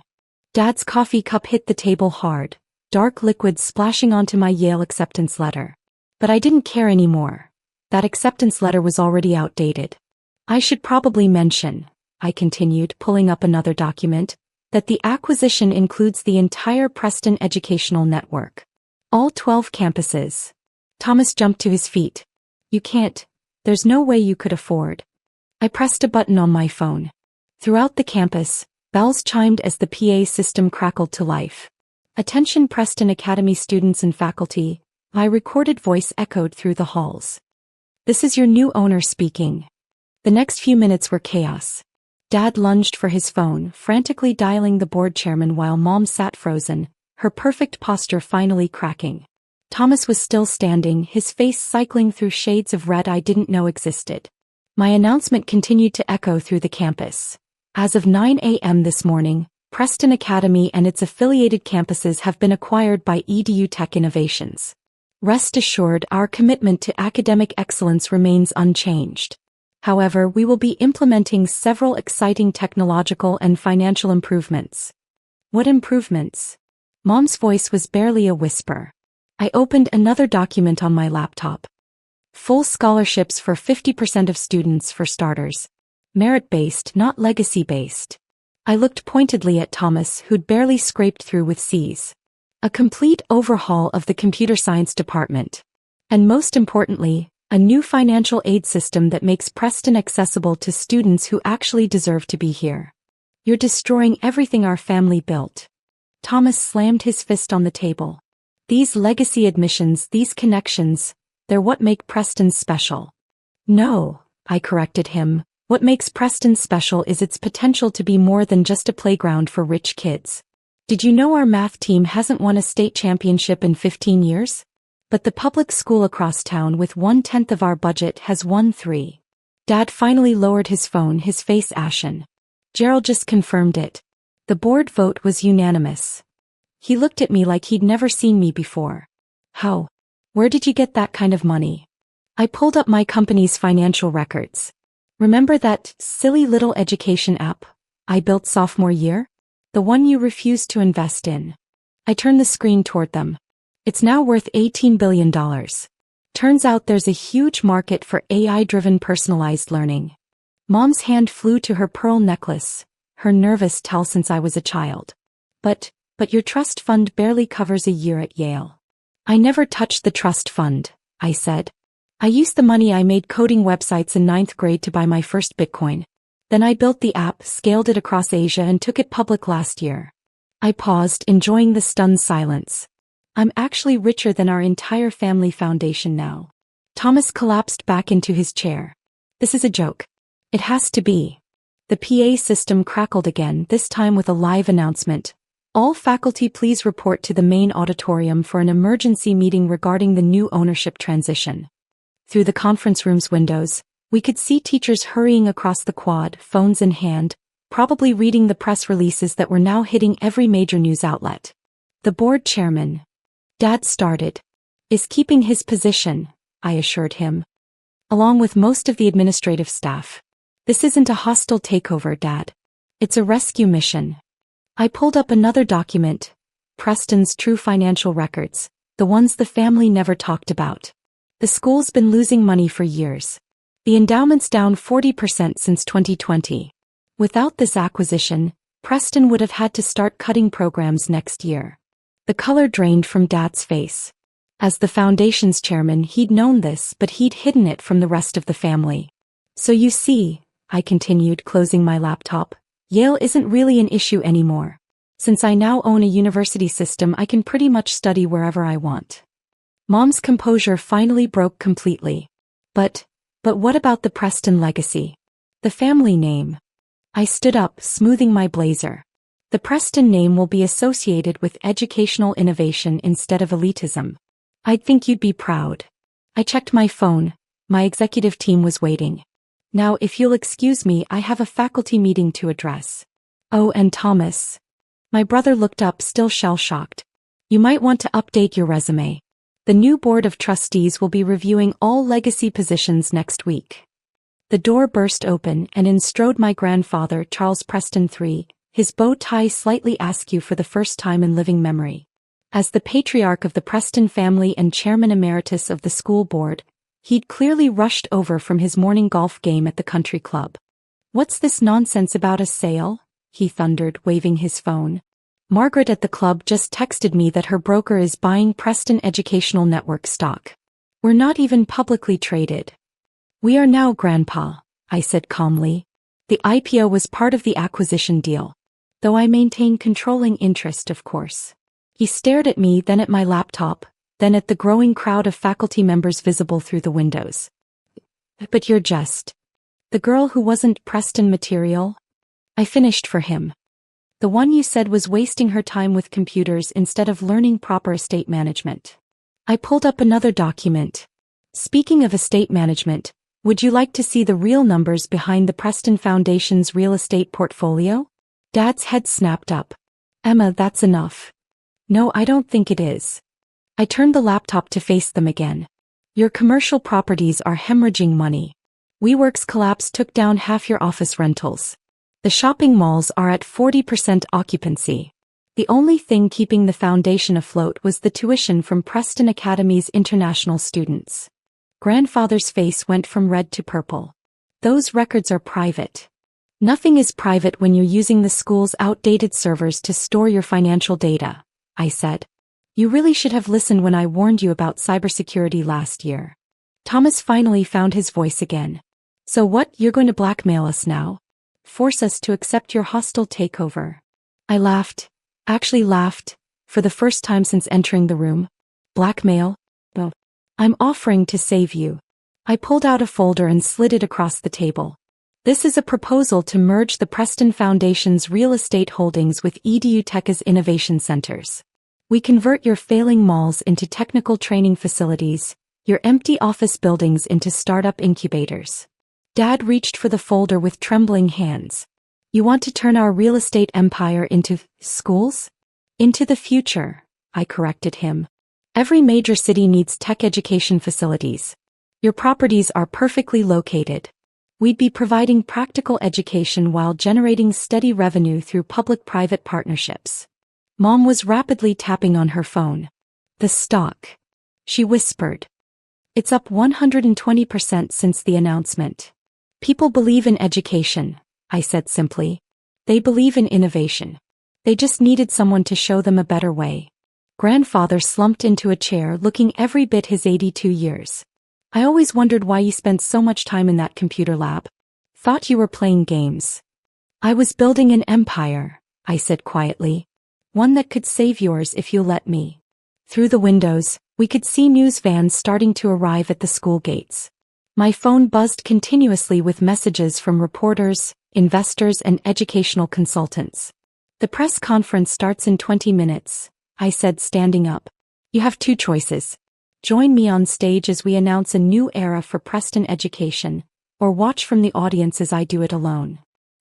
Speaker 2: Dad's coffee cup hit the table hard, dark liquid splashing onto my Yale acceptance letter. But I didn't care anymore. That acceptance letter was already outdated. I should probably mention, I continued, pulling up another document, that the acquisition includes the entire Preston educational network. All 12 campuses. Thomas jumped to his feet. You can't. There's no way you could afford. I pressed a button on my phone. Throughout the campus, bells chimed as the PA system crackled to life. Attention Preston Academy students and faculty, my recorded voice echoed through the halls. This is your new owner speaking. The next few minutes were chaos. Dad lunged for his phone, frantically dialing the board chairman while Mom sat frozen, her perfect posture finally cracking. Thomas was still standing, his face cycling through shades of red I didn't know existed. My announcement continued to echo through the campus. As of 9 a.m. this morning, Preston Academy and its affiliated campuses have been acquired by EDU Tech Innovations. Rest assured, our commitment to academic excellence remains unchanged. However, we will be implementing several exciting technological and financial improvements. What improvements? Mom's voice was barely a whisper. I opened another document on my laptop. Full scholarships for 50% of students for starters. Merit-based, not legacy-based. I looked pointedly at Thomas, who'd barely scraped through with C's. A complete overhaul of the computer science department. And most importantly, a new financial aid system that makes Preston accessible to students who actually deserve to be here. You're destroying everything our family built. Thomas slammed his fist on the table. These legacy admissions, these connections, they're what make Preston special. No, I corrected him. What makes Preston special is its potential to be more than just a playground for rich kids. Did you know our math team hasn't won a state championship in 15 years? But the public school across town with 1/10 of our budget has won 3. Dad finally lowered his phone, his face ashen. Gerald just confirmed it. The board vote was unanimous. He looked at me like he'd never seen me before. How? Where did you get that kind of money? I pulled up my company's financial records. Remember that silly little education app I built sophomore year? The one you refused to invest in. I turned the screen toward them. It's now worth $18 billion. Turns out there's a huge market for AI-driven personalized learning. Mom's hand flew to her pearl necklace, her nervous tell since I was a child. But, But your trust fund barely covers a year at Yale. I never touched the trust fund, I said. I used the money I made coding websites in 9th grade to buy my first Bitcoin. Then I built the app, scaled it across Asia and took it public last year. I paused, enjoying the stunned silence. I'm actually richer than our entire family foundation now. Thomas collapsed back into his chair. This is a joke. It has to be. The PA system crackled again, this time with a live announcement. All faculty please report to the main auditorium for an emergency meeting regarding the new ownership transition. Through the conference room's windows, we could see teachers hurrying across the quad, phones in hand, probably reading the press releases that were now hitting every major news outlet. The board chairman, Dad started, is keeping his position, I assured him, along with most of the administrative staff. This isn't a hostile takeover, Dad. It's a rescue mission. I pulled up another document, Preston's true financial records, the ones the family never talked about. The school's been losing money for years. The endowment's down 40% since 2020. Without this acquisition, Preston would have had to start cutting programs next year. The color drained from Dad's face. As the foundation's chairman, he'd known this, but he'd hidden it from the rest of the family. So you see, I continued, closing my laptop, Yale isn't really an issue anymore. Since I now own a university system, I can pretty much study wherever I want. Mom's composure finally broke completely. But what about the Preston legacy? The family name. I stood up, smoothing my blazer. The Preston name will be associated with educational innovation instead of elitism. I'd think you'd be proud. I checked my phone. My executive team was waiting. Now, if you'll excuse me, I have a faculty meeting to address. Oh, and Thomas. My brother looked up, still shell-shocked. You might want to update your resume. The new board of trustees will be reviewing all legacy positions next week. The door burst open and in strode my grandfather, Charles Preston III, his bow tie slightly askew for the first time in living memory. As the patriarch of the Preston family and chairman emeritus of the school board, he'd clearly rushed over from his morning golf game at the country club. What's this nonsense about a sale? He thundered, waving his phone. Margaret at the club just texted me that her broker is buying Preston Educational Network stock. We're not even publicly traded. We are now, Grandpa, I said calmly. The IPO was part of the acquisition deal. Though I maintain controlling interest, of course. He stared at me, then at my laptop, then at the growing crowd of faculty members visible through the windows. But you're just the girl who wasn't Preston material? I finished for him. The one you said was wasting her time with computers instead of learning proper estate management. I pulled up another document. Speaking of estate management, would you like to see the real numbers behind the Preston Foundation's real estate portfolio? Dad's head snapped up. Emma, that's enough. No, I don't think it is. I turned the laptop to face them again. Your commercial properties are hemorrhaging money. WeWork's collapse took down half your office rentals. The shopping malls are at 40% occupancy. The only thing keeping the foundation afloat was the tuition from Preston Academy's international students. Grandfather's face went from red to purple. Those records are private. Nothing is private when you're using the school's outdated servers to store your financial data, I said. You really should have listened when I warned you about cybersecurity last year. Thomas finally found his voice again. So what, you're going to blackmail us now? Force us to accept your hostile takeover? I laughed, for the first time since entering the room. Blackmail? Well, I'm offering to save you. I pulled out a folder and slid it across the table. This is a proposal to merge the Preston Foundation's real estate holdings with EduTech's innovation centers. We convert your failing malls into technical training facilities, your empty office buildings into startup incubators. Dad reached for the folder with trembling hands. You want to turn our real estate empire into schools? Into the future, I corrected him. Every major city needs tech education facilities. Your properties are perfectly located. We'd be providing practical education while generating steady revenue through public-private partnerships. Mom was rapidly tapping on her phone. The stock, she whispered. It's up 120% since the announcement. People believe in education, I said simply. They believe in innovation. They just needed someone to show them a better way. Grandfather slumped into a chair, looking every bit his 82 years. I always wondered why you spent so much time in that computer lab. Thought you were playing games. I was building an empire, I said quietly. One that could save yours if you let me. Through the windows, we could see news vans starting to arrive at the school gates. My phone buzzed continuously with messages from reporters, investors, and educational consultants. The press conference starts in 20 minutes, I said, standing up. You have two choices. Join me on stage as we announce a new era for Preston education, or watch from the audience as I do it alone.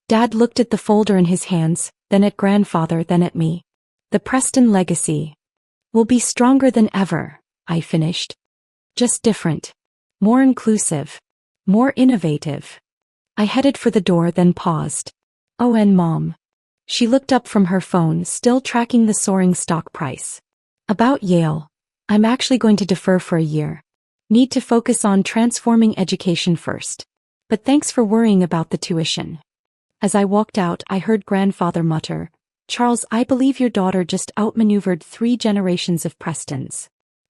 Speaker 2: Dad looked at the folder in his hands, then at grandfather, then at me. The Preston legacy will be stronger than ever, I finished. Just different. More inclusive. More innovative. I headed for the door, then paused. Oh, and Mom. She looked up from her phone, still tracking the soaring stock price. About Yale. I'm actually going to defer for a year. Need to focus on transforming education first. But thanks for worrying about the tuition. As I walked out, I heard grandfather mutter, Charles, I believe your daughter just outmaneuvered 3 generations of Prestons.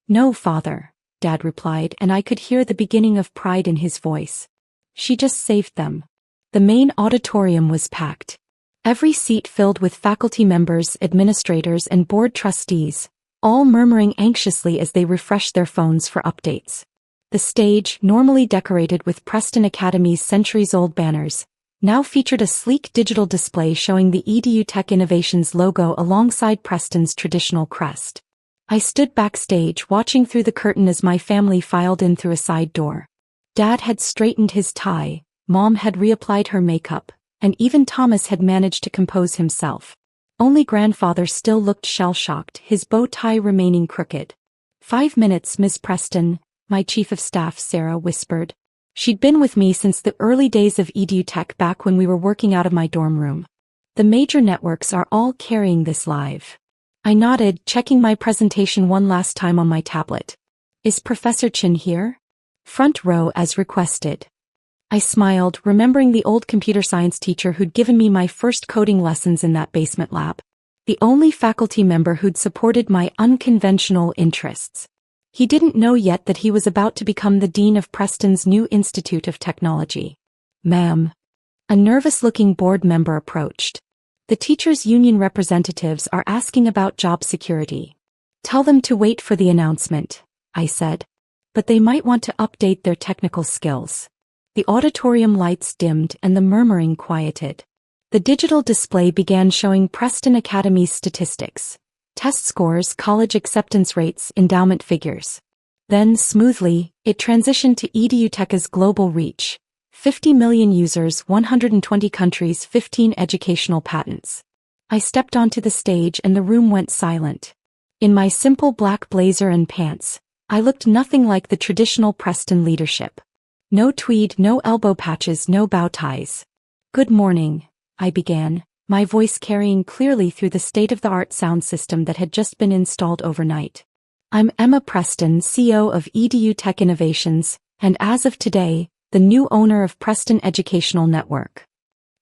Speaker 2: No, father, Dad replied, and I could hear the beginning of pride in his voice. She just saved them. The main auditorium was packed. Every seat filled with faculty members, administrators, and board trustees, all murmuring anxiously as they refreshed their phones for updates. The stage, normally decorated with Preston Academy's centuries-old banners, now featured a sleek digital display showing the EDU Tech Innovations logo alongside Preston's traditional crest. I stood backstage watching through the curtain as my family filed in through a side door. Dad had straightened his tie, Mom had reapplied her makeup, and even Thomas had managed to compose himself. Only grandfather still looked shell-shocked, his bow tie remaining crooked. 5 minutes, Miss Preston, my chief of staff Sarah whispered. She'd been with me since the early days of EDU Tech, back when we were working out of my dorm room. The major networks are all carrying this live. I nodded, checking my presentation one last time on my tablet. Is Professor Chin here? Front row as requested. I smiled, remembering the old computer science teacher who'd given me my first coding lessons in that basement lab. The only faculty member who'd supported my unconventional interests. He didn't know yet that he was about to become the dean of Preston's new Institute of Technology. Ma'am. A nervous-looking board member approached. The teachers' union representatives are asking about job security. Tell them to wait for the announcement, I said. But they might want to update their technical skills. The auditorium lights dimmed and the murmuring quieted. The digital display began showing Preston Academy's statistics. Test scores, college acceptance rates, endowment figures. Then, smoothly, it transitioned to EDU Tech's global reach. 50 million users, 120 countries, 15 educational patents. I stepped onto the stage and the room went silent. In my simple black blazer and pants, I looked nothing like the traditional Preston leadership. No tweed, no elbow patches, no bow ties. Good morning, I began, my voice carrying clearly through the state-of-the-art sound system that had just been installed overnight. I'm Emma Preston, CEO of EDU Tech Innovations, and as of today, the new owner of Preston Educational Network.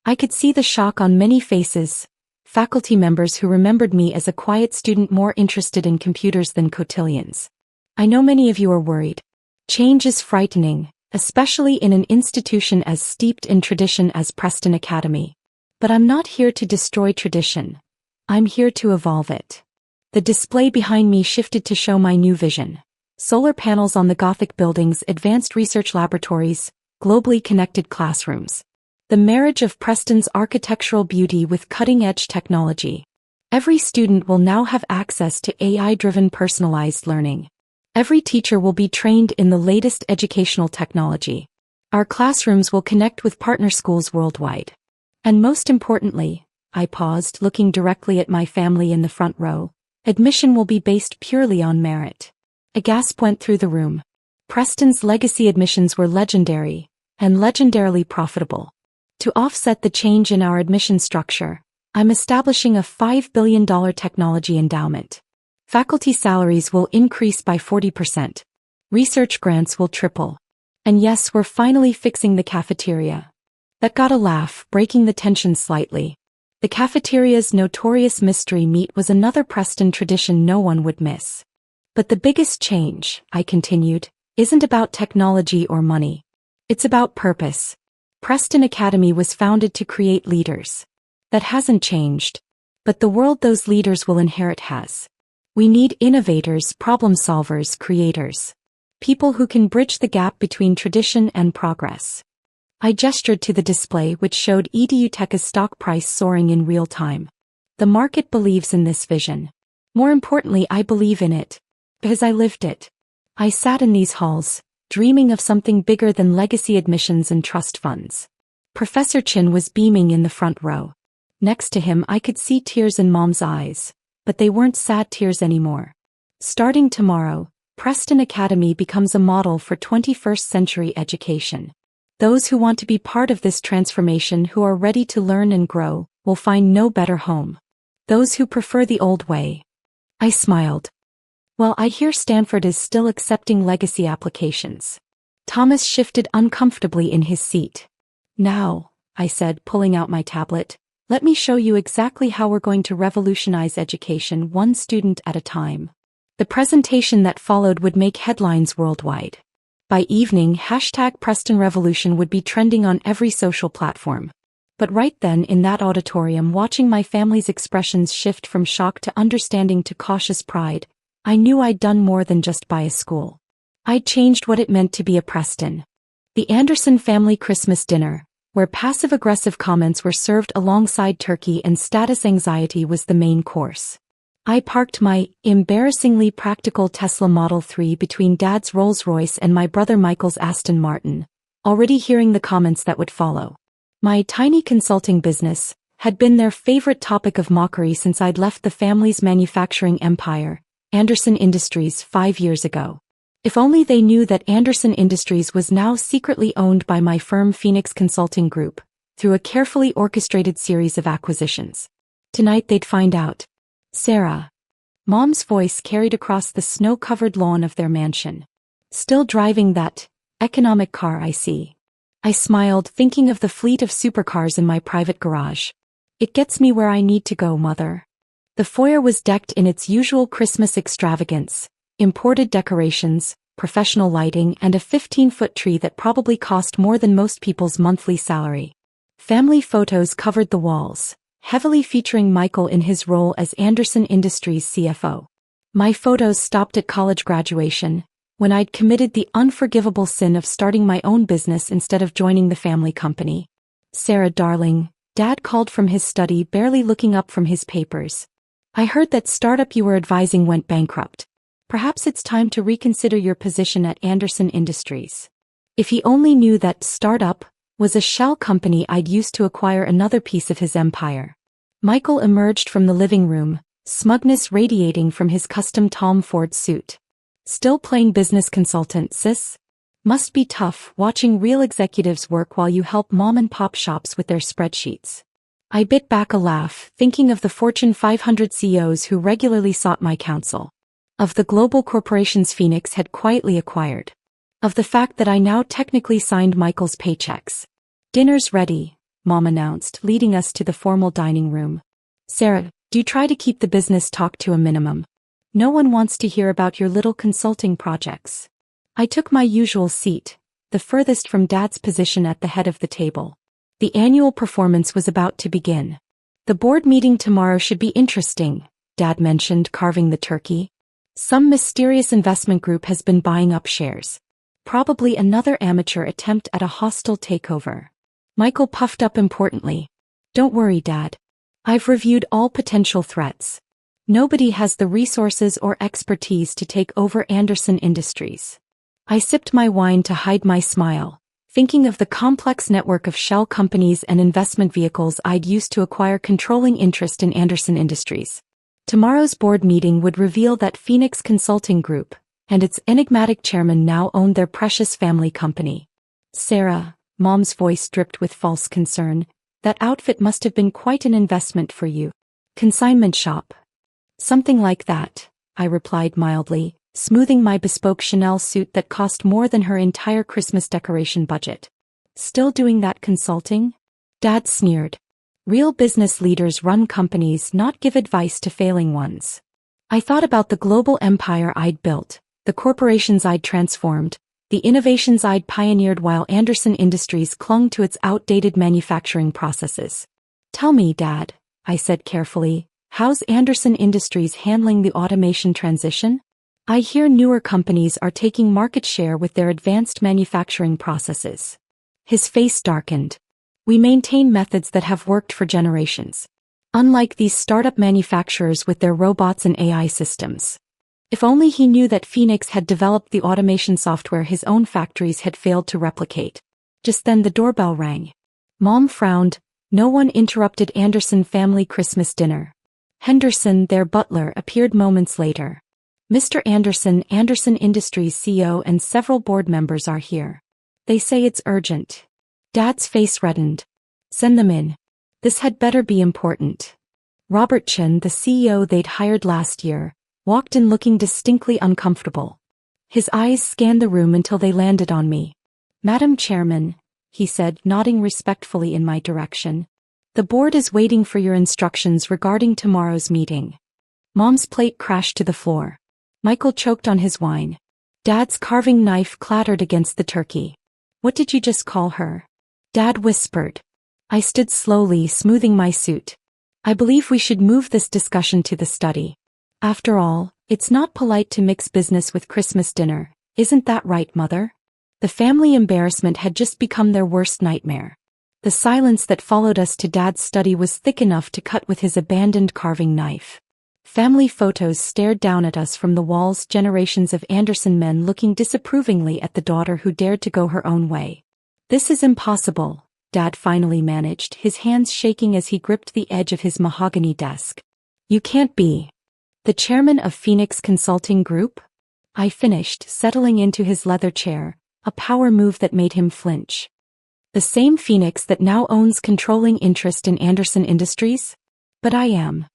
Speaker 2: I could see the shock on many faces, faculty members who remembered me as a quiet student more interested in computers than cotillions. I know many of you are worried. Change is frightening, especially in an institution as steeped in tradition as Preston Academy. But I'm not here to destroy tradition. I'm here to evolve it. The display behind me shifted to show my new vision. Solar panels on the Gothic buildings, advanced research laboratories, globally connected classrooms. The marriage of Preston's architectural beauty with cutting-edge technology. Every student will now have access to AI-driven personalized learning. Every teacher will be trained in the latest educational technology. Our classrooms will connect with partner schools worldwide. And most importantly, I paused, looking directly at my family in the front row, admission will be based purely on merit. A gasp went through the room. Preston's legacy admissions were legendary, and legendarily profitable. To offset the change in our admission structure, I'm establishing a $5 billion technology endowment. Faculty salaries will increase by 40%. Research grants will triple. And yes, we're finally fixing the cafeteria. That got a laugh, breaking the tension slightly. The cafeteria's notorious mystery meat was another Preston tradition no one would miss. But the biggest change, I continued, isn't about technology or money. It's about purpose. Preston Academy was founded to create leaders. That hasn't changed. But the world those leaders will inherit has. We need innovators, problem solvers, creators. People who can bridge the gap between tradition and progress. I gestured to the display which showed EduTech's stock price soaring in real time. The market believes in this vision. More importantly, I believe in it. Because I lived it. I sat in these halls, dreaming of something bigger than legacy admissions and trust funds. Professor Chin was beaming in the front row. Next to him I could see tears in Mom's eyes, but they weren't sad tears anymore. Starting tomorrow, Preston Academy becomes a model for 21st century education. Those who want to be part of this transformation, who are ready to learn and grow, will find no better home. Those who prefer the old way. I smiled. Well, I hear Stanford is still accepting legacy applications. Thomas shifted uncomfortably in his seat. Now, I said, pulling out my tablet, let me show you exactly how we're going to revolutionize education one student at a time. The presentation that followed would make headlines worldwide. By evening, #PrestonRevolution would be trending on every social platform. But right then in that auditorium, watching my family's expressions shift from shock to understanding to cautious pride, I knew I'd done more than just buy a school. I'd changed what it meant to be a Preston. The Anderson family Christmas dinner, where passive-aggressive comments were served alongside turkey and status anxiety, was the main course. I parked my embarrassingly practical Tesla Model 3 between Dad's Rolls-Royce and my brother Michael's Aston Martin, already hearing the comments that would follow. My tiny consulting business had been their favorite topic of mockery since I'd left the family's manufacturing empire, Anderson Industries, 5 years ago. If only they knew that Anderson Industries was now secretly owned by my firm Phoenix Consulting Group, through a carefully orchestrated series of acquisitions. Tonight they'd find out. Sarah. Mom's voice carried across the snow-covered lawn of their mansion. Still driving that economic car, I see. I smiled, thinking of the fleet of supercars in my private garage. It gets me where I need to go, Mother. The foyer was decked in its usual Christmas extravagance, imported decorations, professional lighting, and a 15-foot tree that probably cost more than most people's monthly salary. Family photos covered the walls, heavily featuring Michael in his role as Anderson Industries CFO. My photos stopped at college graduation, when I'd committed the unforgivable sin of starting my own business instead of joining the family company. Sarah, darling, Dad called from his study, barely looking up from his papers. I heard that startup you were advising went bankrupt. Perhaps it's time to reconsider your position at Anderson Industries. If he only knew that startup was a shell company I'd used to acquire another piece of his empire. Michael emerged from the living room, smugness radiating from his custom Tom Ford suit. Still playing business consultant, sis? Must be tough watching real executives work while you help mom-and-pop shops with their spreadsheets. I bit back a laugh, thinking of the Fortune 500 CEOs who regularly sought my counsel. Of the global corporations Phoenix had quietly acquired. Of the fact that I now technically signed Michael's paychecks. Dinner's ready, Mom announced, leading us to the formal dining room. Sarah, do try to keep the business talk to a minimum. No one wants to hear about your little consulting projects. I took my usual seat, the furthest from Dad's position at the head of the table. The annual performance was about to begin. The board meeting tomorrow should be interesting, Dad mentioned, carving the turkey. Some mysterious investment group has been buying up shares. Probably another amateur attempt at a hostile takeover. Michael puffed up importantly. Don't worry, Dad. I've reviewed all potential threats. Nobody has the resources or expertise to take over Anderson Industries. I sipped my wine to hide my smile, thinking of the complex network of shell companies and investment vehicles I'd used to acquire controlling interest in Anderson Industries. Tomorrow's board meeting would reveal that Phoenix Consulting Group and its enigmatic chairman now owned their precious family company. Sarah, Mom's voice dripped with false concern, that outfit must have been quite an investment for you. Consignment shop. Something like that, I replied mildly, smoothing my bespoke Chanel suit that cost more than her entire Christmas decoration budget. Still doing that consulting? Dad sneered. Real business leaders run companies, not give advice to failing ones. I thought about the global empire I'd built, the corporations I'd transformed, the innovations I'd pioneered while Anderson Industries clung to its outdated manufacturing processes. "Tell me, Dad," I said carefully, "how's Anderson Industries handling the automation transition? I hear newer companies are taking market share with their advanced manufacturing processes." His face darkened. "We maintain methods that have worked for generations. Unlike these startup manufacturers with their robots and AI systems." If only he knew that Phoenix had developed the automation software his own factories had failed to replicate. Just then the doorbell rang. Mom frowned. No one interrupted Anderson family Christmas dinner. Henderson, their butler, appeared moments later. "Mr. Anderson, Anderson Industries CEO and several board members are here. They say it's urgent." Dad's face reddened. "Send them in. This had better be important." Robert Chen, the CEO they'd hired last year, walked in looking distinctly uncomfortable. His eyes scanned the room until they landed on me. "Madam Chairman," he said, nodding respectfully in my direction, "the board is waiting for your instructions regarding tomorrow's meeting." Mom's plate crashed to the floor. Michael choked on his wine. Dad's carving knife clattered against the turkey. "What did you just call her?" Dad whispered. I stood slowly, smoothing my suit. "I believe we should move this discussion to the study. After all, it's not polite to mix business with Christmas dinner, isn't that right, Mother?" The family embarrassment had just become their worst nightmare. The silence that followed us to Dad's study was thick enough to cut with his abandoned carving knife. Family photos stared down at us from the walls, generations of Anderson men looking disapprovingly at the daughter who dared to go her own way. "This is impossible," Dad finally managed, his hands shaking as he gripped the edge of his mahogany desk. "You can't be the chairman of Phoenix Consulting Group?" I finished, settling into his leather chair, a power move that made him flinch. "The same Phoenix that now owns controlling interest in Anderson Industries? But I am."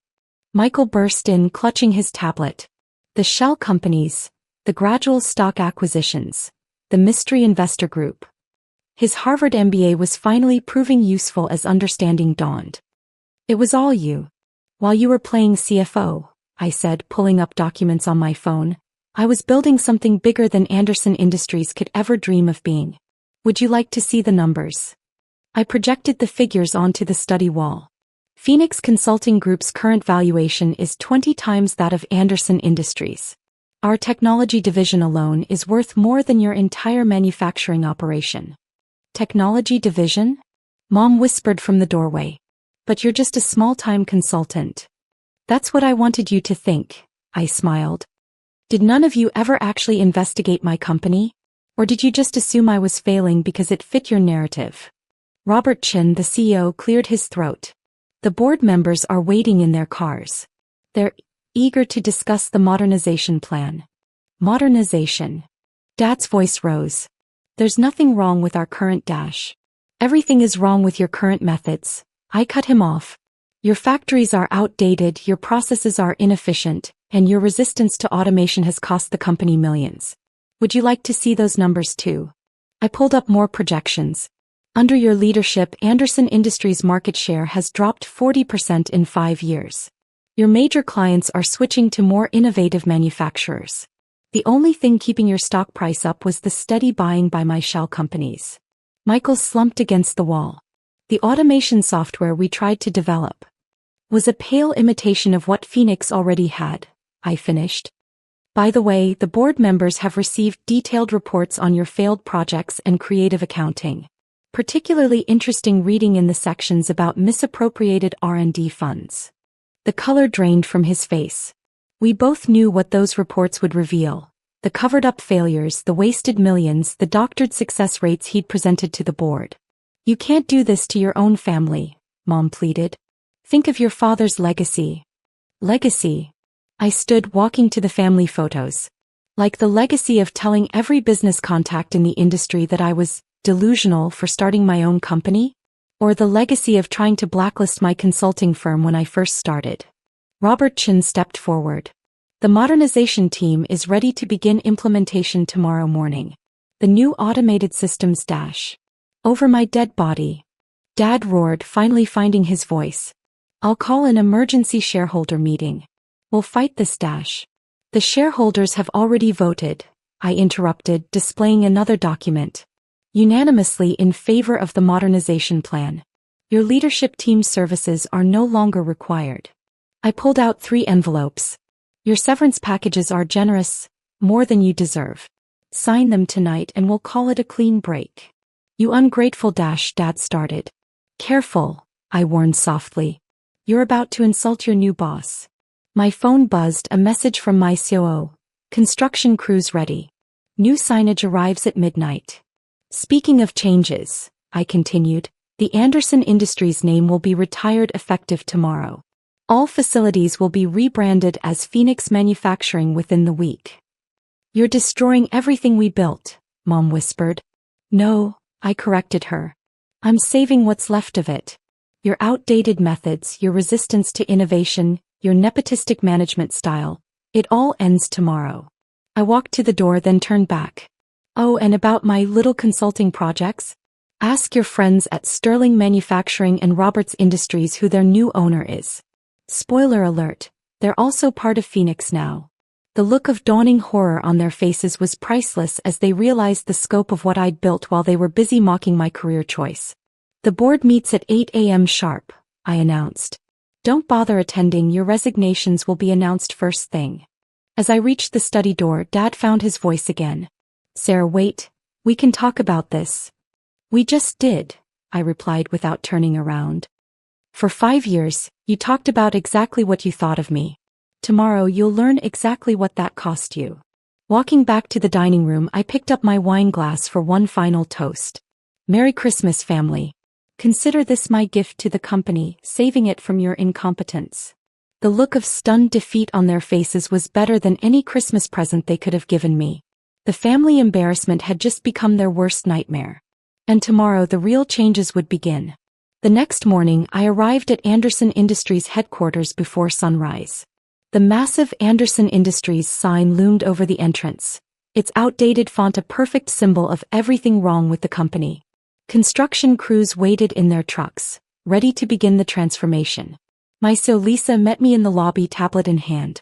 Speaker 2: Michael burst in, clutching his tablet. "The shell companies, the gradual stock acquisitions, the mystery investor group." His Harvard MBA was finally proving useful as understanding dawned. "It was all you. While you were playing CFO," I said, pulling up documents on my phone, "I was building something bigger than Anderson Industries could ever dream of being. Would you like to see the numbers?" I projected the figures onto the study wall. Phoenix Consulting Group's current valuation is 20 times that of Anderson Industries. Our technology division alone is worth more than your entire manufacturing operation. "Technology division?" Mom whispered from the doorway. "But you're just a small-time consultant." "That's what I wanted you to think," I smiled. "Did none of you ever actually investigate my company? Or did you just assume I was failing because it fit your narrative?" Robert Chen, the CEO, cleared his throat. "The board members are waiting in their cars. They're eager to discuss the modernization plan." "Modernization?" Dad's voice rose. "There's nothing wrong with our current dash. Everything is wrong with your current methods." I cut him off. "Your factories are outdated, your processes are inefficient, and your resistance to automation has cost the company millions. Would you like to see those numbers too?" I pulled up more projections. "Under your leadership, Anderson Industries' market share has dropped 40% in 5 years. Your major clients are switching to more innovative manufacturers. The only thing keeping your stock price up was the steady buying by my shell companies." Michael slumped against the wall. "The automation software we tried to develop was a pale imitation of what Phoenix already had," I finished. "By the way, the board members have received detailed reports on your failed projects and creative accounting. Particularly interesting reading in the sections about misappropriated R&D funds." The color drained from his face. We both knew what those reports would reveal. The covered-up failures, the wasted millions, the doctored success rates he'd presented to the board. "You can't do this to your own family," Mom pleaded. "Think of your father's legacy." "Legacy?" I stood, walking to the family photos. "Like the legacy of telling every business contact in the industry that I was delusional for starting my own company? Or the legacy of trying to blacklist my consulting firm when I first started?" Robert Chen stepped forward. "The modernization team is ready to begin implementation tomorrow morning. The new automated systems dash over my dead body." Dad roared, finally finding his voice. I'll call an emergency shareholder meeting. We'll fight this dash. The shareholders have already voted, I interrupted, displaying another document. Unanimously in favor of the modernization plan. Your leadership team services are no longer required. I pulled out 3 envelopes. Your severance packages are generous, more than you deserve. Sign them tonight and we'll call it a clean break. You ungrateful dash, Dad started. Careful, I warned softly. You're about to insult your new boss. My phone buzzed, a message from my COO. Construction crews ready. New signage arrives at midnight. Speaking of changes, I continued, the Anderson Industries name will be retired effective tomorrow. All facilities will be rebranded as Phoenix Manufacturing within the week. You're destroying everything we built, Mom whispered. No, I corrected her. I'm saving what's left of it. Your outdated methods, your resistance to innovation, your nepotistic management style, it all ends tomorrow. I walked to the door, then turned back. Oh, and about my little consulting projects? Ask your friends at Sterling Manufacturing and Roberts Industries who their new owner is. Spoiler alert, they're also part of Phoenix now. The look of dawning horror on their faces was priceless as they realized the scope of what I'd built while they were busy mocking my career choice. The board meets at 8 a.m. sharp, I announced. Don't bother attending, your resignations will be announced first thing. As I reached the study door, Dad found his voice again. Sarah, wait, we can talk about this. We just did, I replied without turning around. For 5 years, you talked about exactly what you thought of me. Tomorrow you'll learn exactly what that cost you. Walking back to the dining room, I picked up my wine glass for one final toast. Merry Christmas, family. Consider this my gift to the company, saving it from your incompetence. The look of stunned defeat on their faces was better than any Christmas present they could have given me. The family embarrassment had just become their worst nightmare. And tomorrow the real changes would begin. The next morning, I arrived at Anderson Industries headquarters before sunrise. The massive Anderson Industries sign loomed over the entrance, its outdated font a perfect symbol of everything wrong with the company. Construction crews waited in their trucks, ready to begin the transformation. My CEO Lisa met me in the lobby, tablet in hand.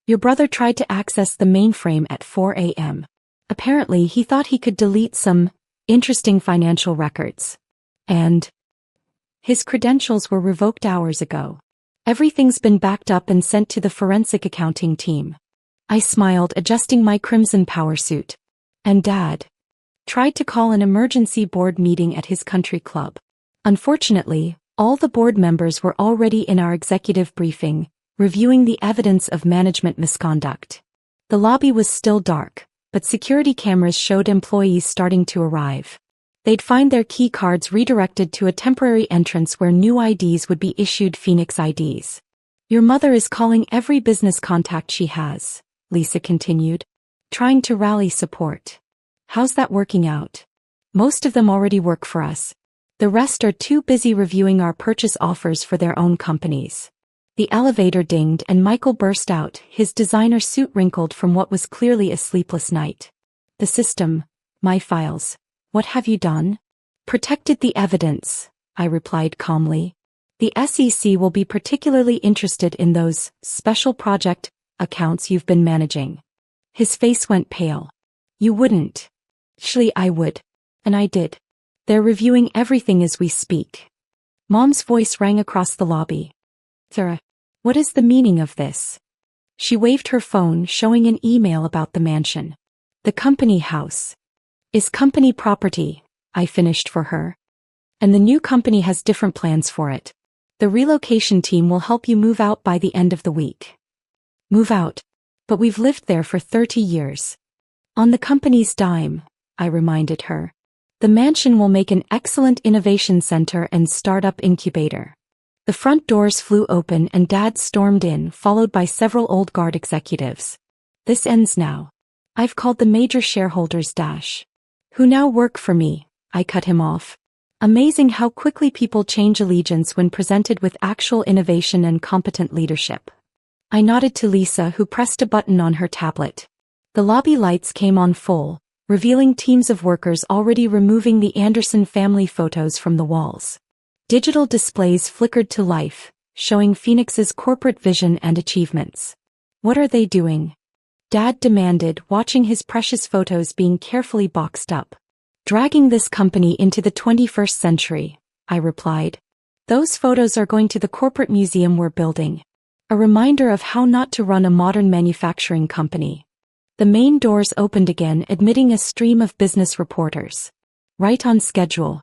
Speaker 2: Your brother tried to access the mainframe at 4 a.m. Apparently, he thought he could delete some interesting financial records. And his credentials were revoked hours ago. Everything's been backed up and sent to the forensic accounting team. I smiled, adjusting my crimson power suit. And Dad tried to call an emergency board meeting at his country club. Unfortunately, all the board members were already in our executive briefing, reviewing the evidence of management misconduct. The lobby was still dark, but security cameras showed employees starting to arrive. They'd find their key cards redirected to a temporary entrance where new IDs would be issued, Phoenix IDs. Your mother is calling every business contact she has, Lisa continued, trying to rally support. How's that working out? Most of them already work for us. The rest are too busy reviewing our purchase offers for their own companies. The elevator dinged and Michael burst out, his designer suit wrinkled from what was clearly a sleepless night. The system, my files. What have you done? Protected the evidence, I replied calmly. The SEC will be particularly interested in those special project accounts you've been managing. His face went pale. You wouldn't. Actually, I would. And I did. They're reviewing everything as we speak. Mom's voice rang across the lobby. Sarah, what is the meaning of this? She waved her phone, showing an email about the mansion. The company house is company property, I finished for her. And the new company has different plans for it. The relocation team will help you move out by the end of the week. Move out? But we've lived there for 30 years. On the company's dime, I reminded her. The mansion will make an excellent innovation center and startup incubator. The front doors flew open and Dad stormed in, followed by several old guard executives. This ends now. I've called the major shareholders who now work for me, I cut him off. Amazing how quickly people change allegiance when presented with actual innovation and competent leadership. I nodded to Lisa, who pressed a button on her tablet. The lobby lights came on full, revealing teams of workers already removing the Anderson family photos from the walls. Digital displays flickered to life, showing Phoenix's corporate vision and achievements. What are they doing? Dad demanded, watching his precious photos being carefully boxed up. Dragging this company into the 21st century, I replied. Those photos are going to the corporate museum we're building. A reminder of how not to run a modern manufacturing company. The main doors opened again, admitting a stream of business reporters. Right on schedule.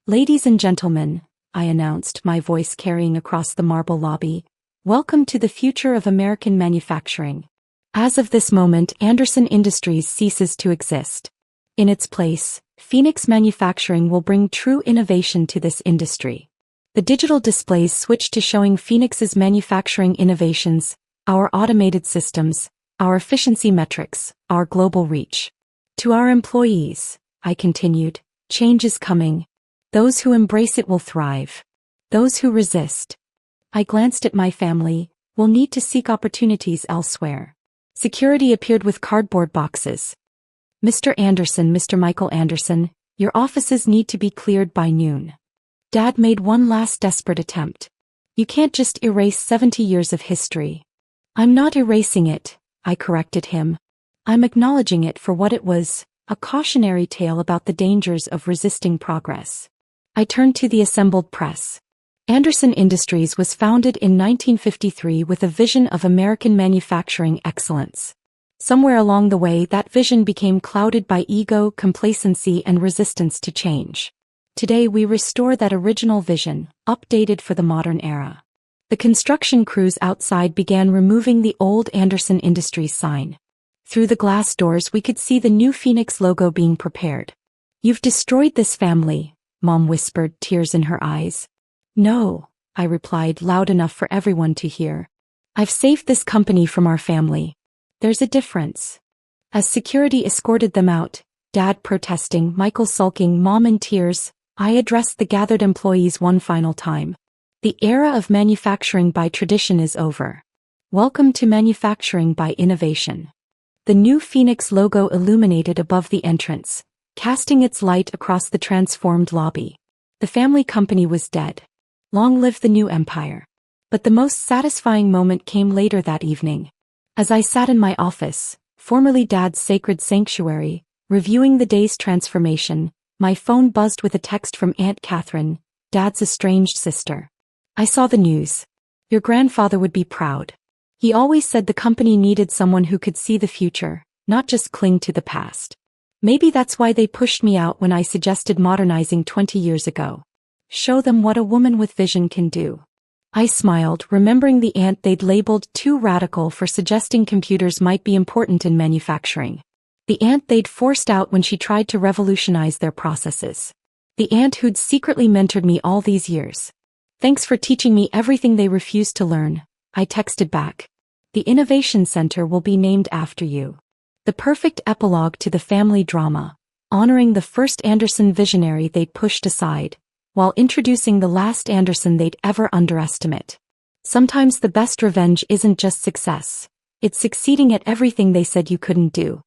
Speaker 2: Ladies and gentlemen, I announced, my voice carrying across the marble lobby, welcome to the future of American manufacturing. As of this moment, Anderson Industries ceases to exist. In its place, Phoenix Manufacturing will bring true innovation to this industry. The digital displays switched to showing Phoenix's manufacturing innovations, our automated systems, our efficiency metrics, our global reach. To our employees, I continued, change is coming. Those who embrace it will thrive. Those who resist. I glanced at my family, will need to seek opportunities elsewhere. Security appeared with cardboard boxes. Mr. Anderson, Mr. Michael Anderson, your offices need to be cleared by noon. Dad made one last desperate attempt. You can't just erase 70 years of history. I'm not erasing it, I corrected him. I'm acknowledging it for what it was, a cautionary tale about the dangers of resisting progress. I turned to the assembled press. Anderson Industries was founded in 1953 with a vision of American manufacturing excellence. Somewhere along the way, that vision became clouded by ego, complacency, and resistance to change. Today we restore that original vision, updated for the modern era. The construction crews outside began removing the old Anderson Industries sign. Through the glass doors we could see the new Phoenix logo being prepared. You've destroyed this family, Mom whispered, tears in her eyes. No, I replied, loud enough for everyone to hear. I've saved this company from our family. There's a difference. As security escorted them out, Dad protesting, Michael sulking, Mom in tears, I addressed the gathered employees one final time. The era of manufacturing by tradition is over. Welcome to manufacturing by innovation. The new Phoenix logo illuminated above the entrance, casting its light across the transformed lobby. The family company was dead. Long live the new empire. But the most satisfying moment came later that evening. As I sat in my office, formerly Dad's sacred sanctuary, reviewing the day's transformation, my phone buzzed with a text from Aunt Catherine, Dad's estranged sister. I saw the news. Your grandfather would be proud. He always said the company needed someone who could see the future, not just cling to the past. Maybe that's why they pushed me out when I suggested modernizing 20 years ago. Show them what a woman with vision can do. I smiled, remembering the aunt they'd labeled too radical for suggesting computers might be important in manufacturing. The aunt they'd forced out when she tried to revolutionize their processes. The aunt who'd secretly mentored me all these years. Thanks for teaching me everything they refused to learn, I texted back. The Innovation Center will be named after you. The perfect epilogue to the family drama, honoring the first Anderson visionary they'd pushed aside, while introducing the last Anderson they'd ever underestimate. Sometimes the best revenge isn't just success, it's succeeding at everything they said you couldn't do.